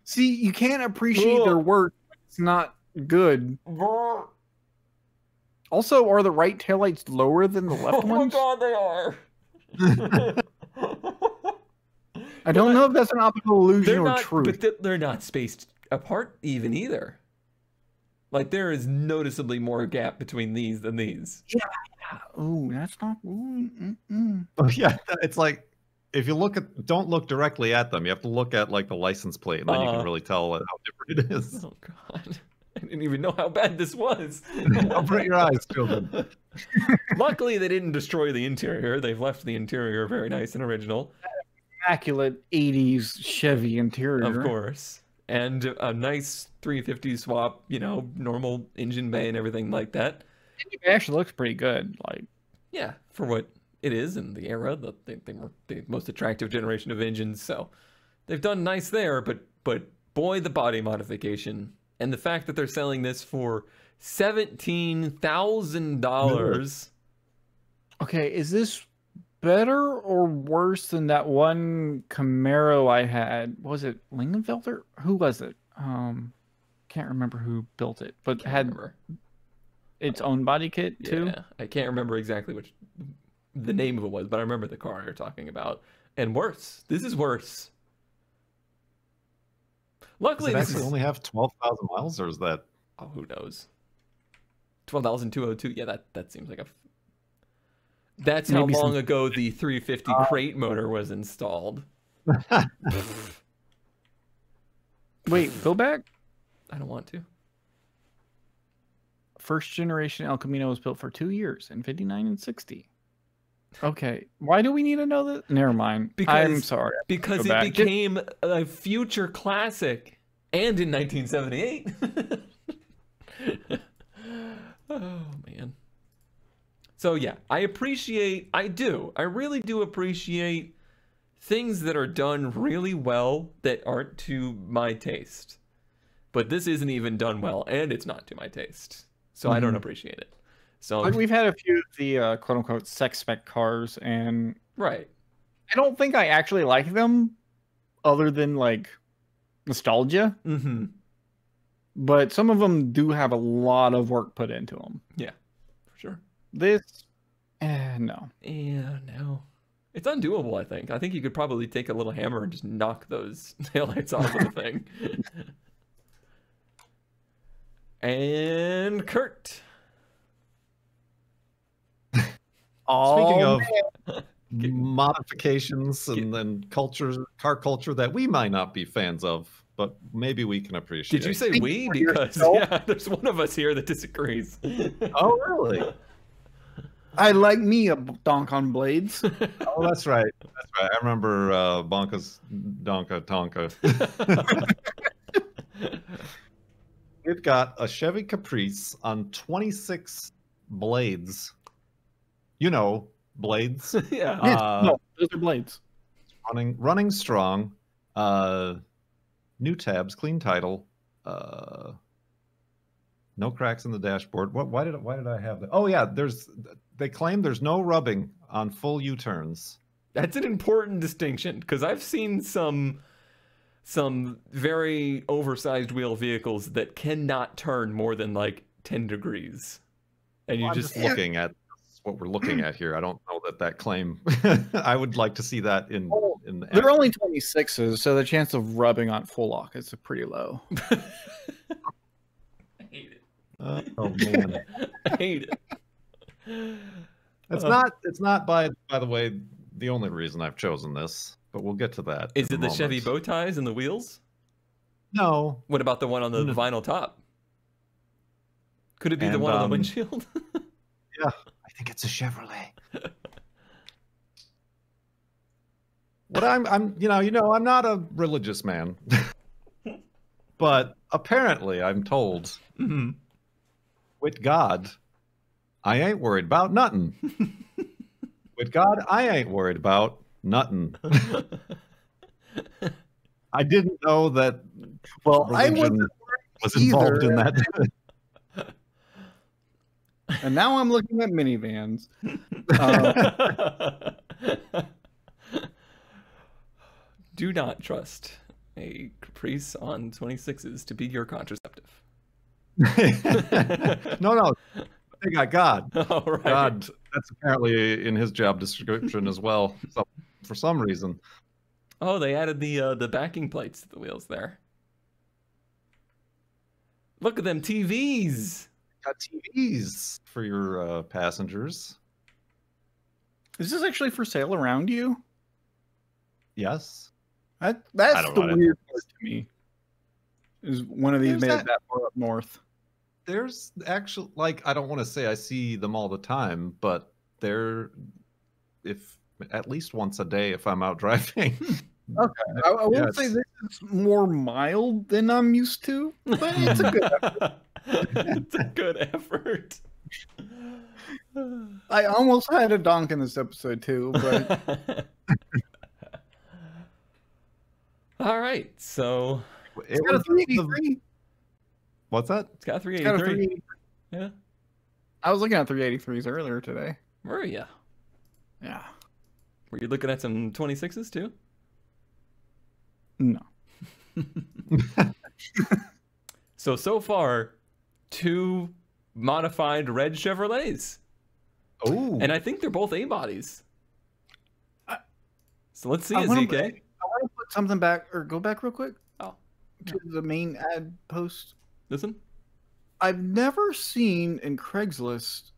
See, you can't appreciate their work. It's not good. Also, are the right taillights lower than the left Oh, my ones? God, they are. I don't know if that's an optical illusion They're or not, truth. but they're not spaced apart even either. Like, there is noticeably more gap between these than these. Oh, that's not. Oh, yeah, it's like if you don't look directly at them. You have to look at like the license plate, and then you can really tell how different it is. Oh, God. I didn't even know how bad this was. Open your eyes, children. Luckily, they didn't destroy the interior. They've left the interior very nice and original. Immaculate 80s Chevy interior. Of course. And a nice 350 swap, normal engine bay and everything like that. It actually looks pretty good. Like, yeah, for what it is in the era, they were the most attractive generation of engines. So they've done nice there, but boy, the body modification and the fact that they're selling this for $17,000. okay, is this better or worse than that one Camaro I had? Was it Lingenfelter? Who was it? Can't remember who built it, but had its own body kit too. Yeah, I can't remember exactly which the name of it was, but I remember the car you're talking about. And worse. This is worse. Luckily, Does it this actually only have 12,000 miles, or is that? Oh, who knows? 12,202. Yeah, that seems like that's Maybe how long ago the 350 crate motor was installed. Wait, go back. I don't want to. First generation El Camino was built for 2 years in 59 and 60. Okay, why do we need to know that? Never mind. I'm sorry. Because it became a future classic, and in 1978. Oh, man. So, yeah, I really do appreciate things that are done really well that aren't to my taste. But this isn't even done well, and it's not to my taste. So I don't appreciate it. So like, we've had a few of the quote-unquote sex spec cars, and right. I don't think I actually like them other than, like, nostalgia. Mm-hmm. But some of them do have a lot of work put into them. Yeah, for sure. This, no. Yeah, no. It's undoable, I think. I think you could probably take a little hammer and just knock those taillights off of the thing. And Kurt. Speaking of modifications and car culture that we might not be fans of, but maybe we can appreciate. Did you say we? Because there's one of us here that disagrees. Oh, really? I like me a donk on blades. Oh, that's right. That's right. I remember Bonka's Donka Tonka. We've got a Chevy Caprice on 26 blades. You know, blades. Yeah. No, those are blades. Running strong. New tabs, clean title. No cracks in the dashboard. Why did I have that? Oh yeah, they claim there's no rubbing on full U-turns. That's an important distinction, because I've seen some very oversized wheel vehicles that cannot turn more than like 10 degrees. And you I'm just looking at what we're looking at here. I don't know that claim. I would like to see that in the They're only 26s, so the chance of rubbing on full lock is pretty low. I hate it. Oh man. I hate it. It's not by the way the only reason I've chosen this, but we'll get to that. Is it the Chevy bow ties and the wheels? No. What about the one on the vinyl top? Could it be the one on the windshield? Yeah, I think it's a Chevrolet. What I'm I'm not a religious man, but apparently I'm told Hmm. with God, I ain't worried about nothing. With God, I ain't worried about nothing. I didn't know that Well, I religion wasn't was involved in either. that. And now I'm looking at minivans. Do not trust a Caprice on 26s to be your contraceptive. No, they got God. All right. God, that's apparently in his job description as well. So, for some reason. Oh, they added the backing plates to the wheels there. Look at them TVs. Got TVs for your passengers. Is this actually for sale around you? Yes. That's don't the know. weird part to me. Is one of these There's made it that- that far up north? There's actually, I don't want to say I see them all the time, but they're, if at least once a day if I'm out driving. Okay, I will Yes. say this is more mild than I'm used to, but it's a good effort. It's a good effort. I almost had a donk in this episode too, but All right, so it's got a 383. What's that? it's got a It's got a 383. 383. Yeah, I was looking at 383s earlier today. were you? Yeah. Were you looking at some 26s too? No. So far, 2 modified red Chevrolets, Oh, and I think they're both A bodies. So let's see I it, wanna- ZK. I want to put something back, or go back real quick. Oh, To the main ad post. listen. I've never seen in Craigslist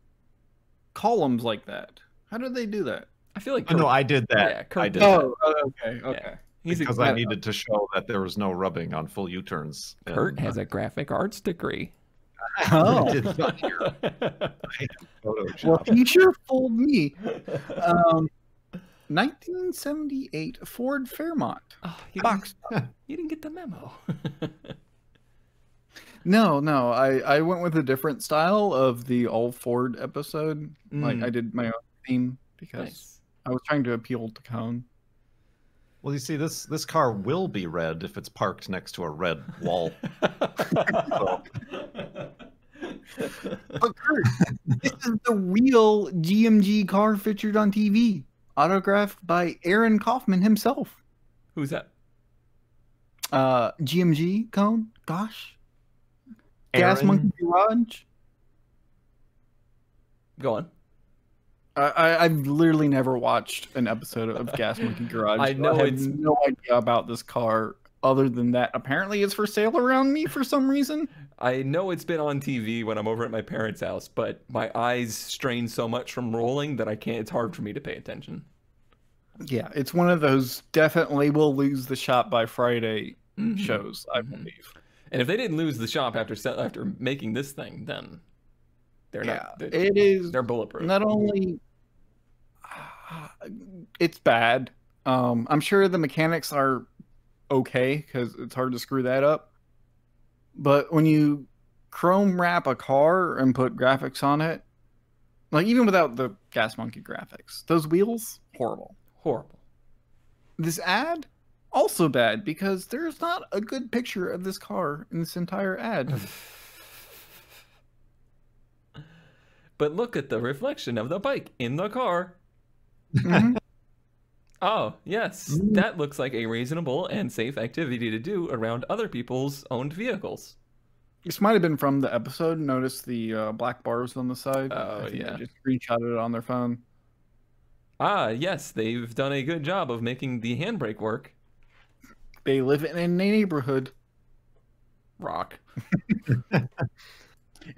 columns like that. How did they do that? I feel like oh, no, I did that. Yeah, Kurt I did did that. that Okay, okay. Yeah. He's because a, I needed to show that there was no rubbing on full U-turns. Kurt And, has a graphic arts degree. Oh. I did not hear Photoshop. Well, he sure fooled me. 1978 Ford Fairmont. Oh, Box. you didn't get the memo. No, I went with a different style of the all Ford episode. Like I did my own theme because Nice. I was trying to appeal to Cone. Well, you see, this car will be red if it's parked next to a red wall. But Kurt, this is the real GMG car featured on TV, autographed by Aaron Kaufman himself. Who's that? GMG Cone. Gosh, Gas Monkey Garage. Go on. I've literally never watched an episode of Gas Monkey Garage. I know have it's- no idea about this car other than that apparently it's for sale around me for some reason. I know it's been on TV when I'm over at my parents' house, but my eyes strain so much from rolling that I can't. It's hard for me to pay attention. Yeah, it's one of those definitely will lose the shop by Friday shows, I believe. And if they didn't lose the shop after making this thing, then they're Yeah, not. it is They're bulletproof. not only it's bad. I'm sure the mechanics are okay because it's hard to screw that up. But when you chrome wrap a car and put graphics on it, like even without the Gas Monkey graphics, those wheels horrible. Horrible. This ad also bad because there's not a good picture of this car in this entire ad. But look at the reflection of the bike in the car. Mhm. Oh, yes. That looks like a reasonable and safe activity to do around other people's owned vehicles. This might have been from the episode. Notice the black bars on the side. Oh, I think yeah. They just screenshotted it on their phone. Ah, yes, they've done a good job of making the handbrake work. They live in a neighborhood. Rock.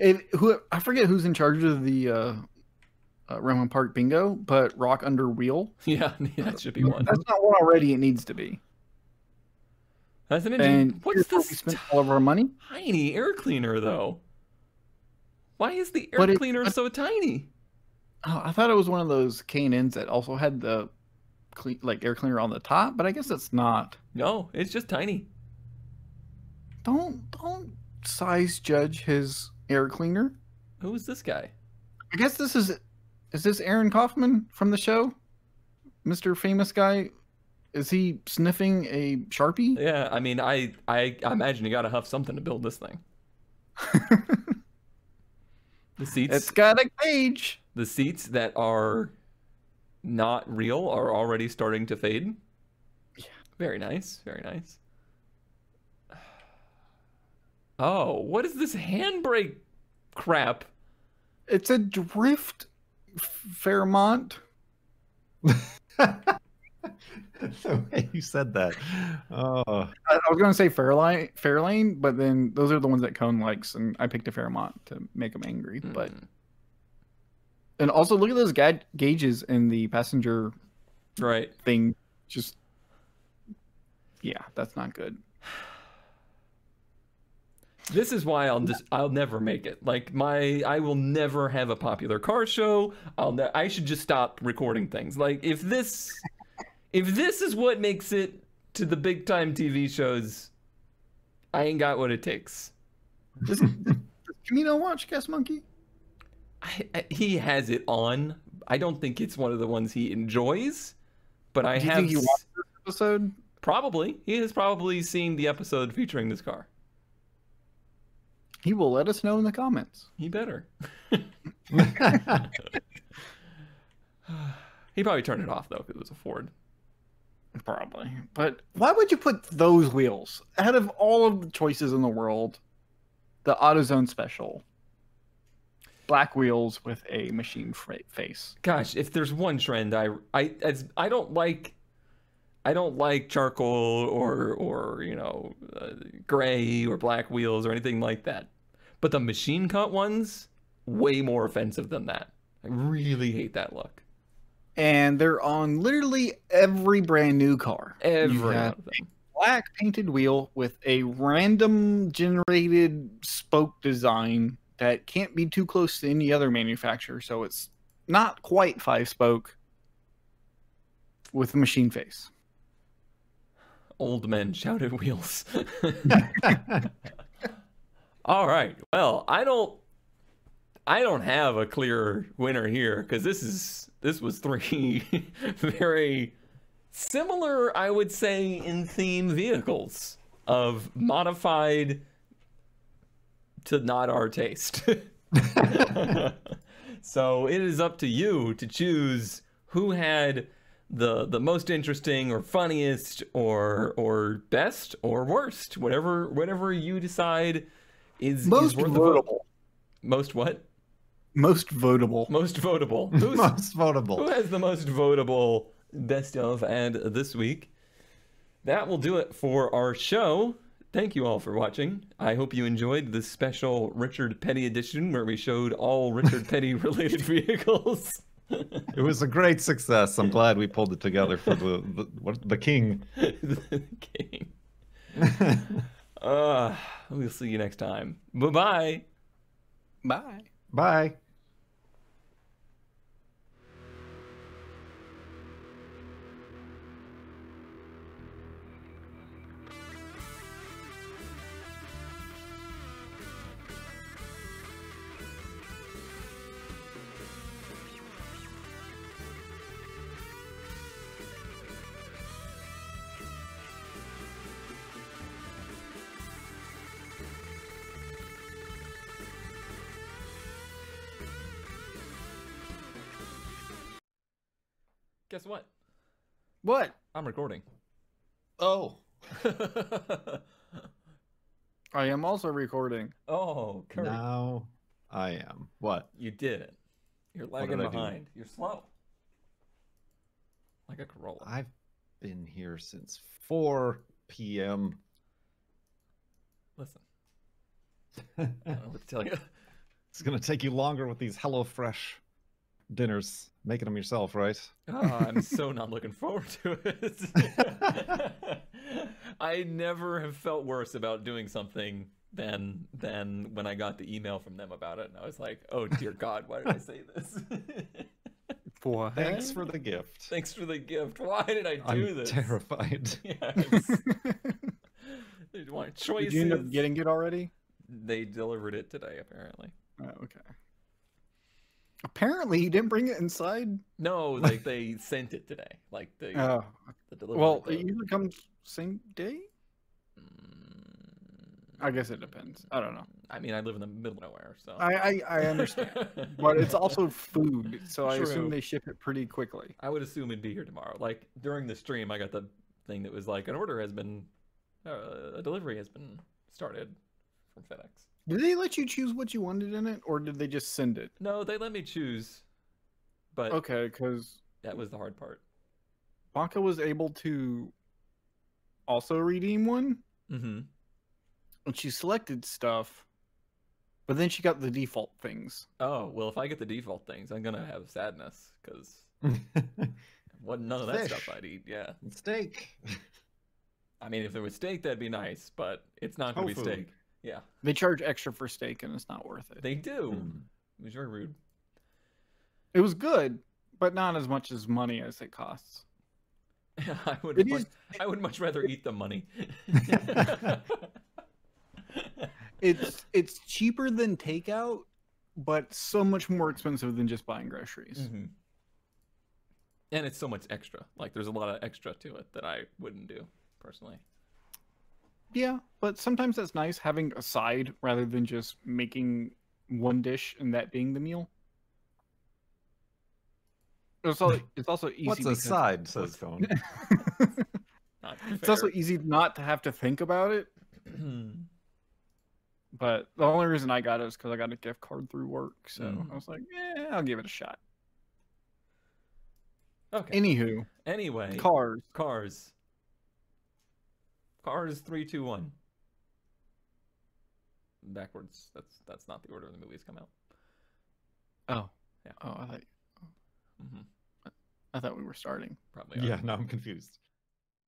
I forget who's in charge of the Renman Park Bingo, but Rock Under Wheel. Yeah, that should be one. That's not one already. It needs to be. That's an And engine. What's here's where we this spent all of our money. tiny air cleaner, though? Why is the air But cleaner so tiny? Oh, I thought it was one of those K&Ns that also had the like air cleaner on the top, but I guess it's not. No, it's just tiny. Don't size judge his air cleaner. Who is this guy? I guess this is this Aaron Kaufman from the show? Mr. Famous Guy? Is he sniffing a Sharpie? Yeah, I mean, I imagine you gotta huff something to build this thing. The seats. It's got a cage. The seats that are not real are already starting to fade. Yeah. Very nice. Very nice. Oh, what is this handbrake crap? It's a drift Fairmont. The way you said that. Oh, I was going to say Fairlane, but then those are the ones that Cone likes, and I picked a Fairmont to make him angry. But and also look at those gauges in the passenger Right. thing. Just yeah, that's not good. This is why I'll never make it. Like I will never have a popular car show. I should just stop recording things. Like if this is what makes it to the big time TV shows, I ain't got what it takes. Does Camino watch Guest Monkey? He has it on. I don't think it's one of the ones he enjoys, but Do you think he watched this episode? Probably. He has probably seen the episode featuring this car. He will let us know in the comments. He better. He probably turned it off though because it was a Ford. Probably. But why would you put those wheels out of all of the choices in the world? The AutoZone Special. Black wheels with a machine face. Gosh, if there's one trend I don't like charcoal or gray or black wheels or anything like that. But the machine cut ones, way more offensive than that. I really hate that look. And they're on literally every brand new car. Every You one have of them. a black painted wheel with a random generated spoke design that can't be too close to any other manufacturer. So it's not quite 5-spoke with a machine face. Old men shouted wheels. All right. Well, I don't have a clear winner here because this was three very similar, I would say, in theme vehicles of modified to not our taste. So it is up to you to choose who had the most interesting or funniest or best or worst, whatever you decide is Most worth the vote. votable. Most what? Most votable. Most votable. most Who votable. has the most votable best of ad this week? That will do it for our show. Thank you all for watching. I hope you enjoyed this special Richard Petty edition where we showed all Richard Petty related vehicles. It was a great success. I'm glad we pulled it together for the king. The king. We'll see you next time. Bye-bye. Bye. Bye. Guess what? What? I'm recording. Oh. I am also recording. Oh, Kurt. Now I am. What? You did it. You're lagging did I do? behind. You're slow. Like a Corolla. I've been here since 4 p.m. Listen. I don't know what to tell you. It's going to take you longer with these HelloFresh dinners. Making them yourself, right? Oh, I'm so not looking forward to it. I never have felt worse about doing something than when I got the email from them about it. And I was like, oh, dear God, why did I say this? What? Thanks for the gift. Thanks for the gift. Why did I do I'm this? terrified. Yes. They want choices. Did you end up getting it already? They delivered it today, apparently. Oh, okay. Apparently, you didn't bring it inside. No, like they sent it today. Like the delivery. Well, code. it usually comes same day. I guess it depends. I don't know. I mean, I live in the middle of nowhere, so. I understand, but it's also food, so I True. assume they ship it pretty quickly. I would assume it'd be here tomorrow. Like during the stream, I got the thing that was like an order has been, a delivery has been started from FedEx. Did they let you choose what you wanted in it, or did they just send it? No, they let me choose, but Okay, because that was the hard part. Baka was able to also redeem one, Mm-hmm. and she selected stuff, but then she got the default things. Oh well, if I get the default things, I'm gonna have sadness because none of that Fish. stuff I'd eat. Yeah, Steak. I mean, if there was steak, that'd be nice, but it's not gonna be Tofu. steak. Yeah, They charge extra for steak, and it's not worth it. they do. Mm. It was very rude. It was good, but not as much as money as it costs. I would. It is- I would much rather eat the money. It's cheaper than takeout, but so much more expensive than just buying groceries. Mm-hmm. And it's so much extra. Like there's a lot of extra to it that I wouldn't do personally. Yeah, but sometimes that's nice having a side rather than just making one dish and that being the meal. It's also easy. What's a because- side, says Cone. Not It's fair. also easy not to have to think about it. But the only reason I got it is because I got a gift card through work. So Mm. I was like, I'll give it a shot. Okay. Anywho, Anyway, cars. Cars 3, 2, 1. Backwards. That's not the order the movies come out. Oh. Yeah. Oh, Hmm. I thought we were starting. Probably. Are. Yeah, now I'm confused.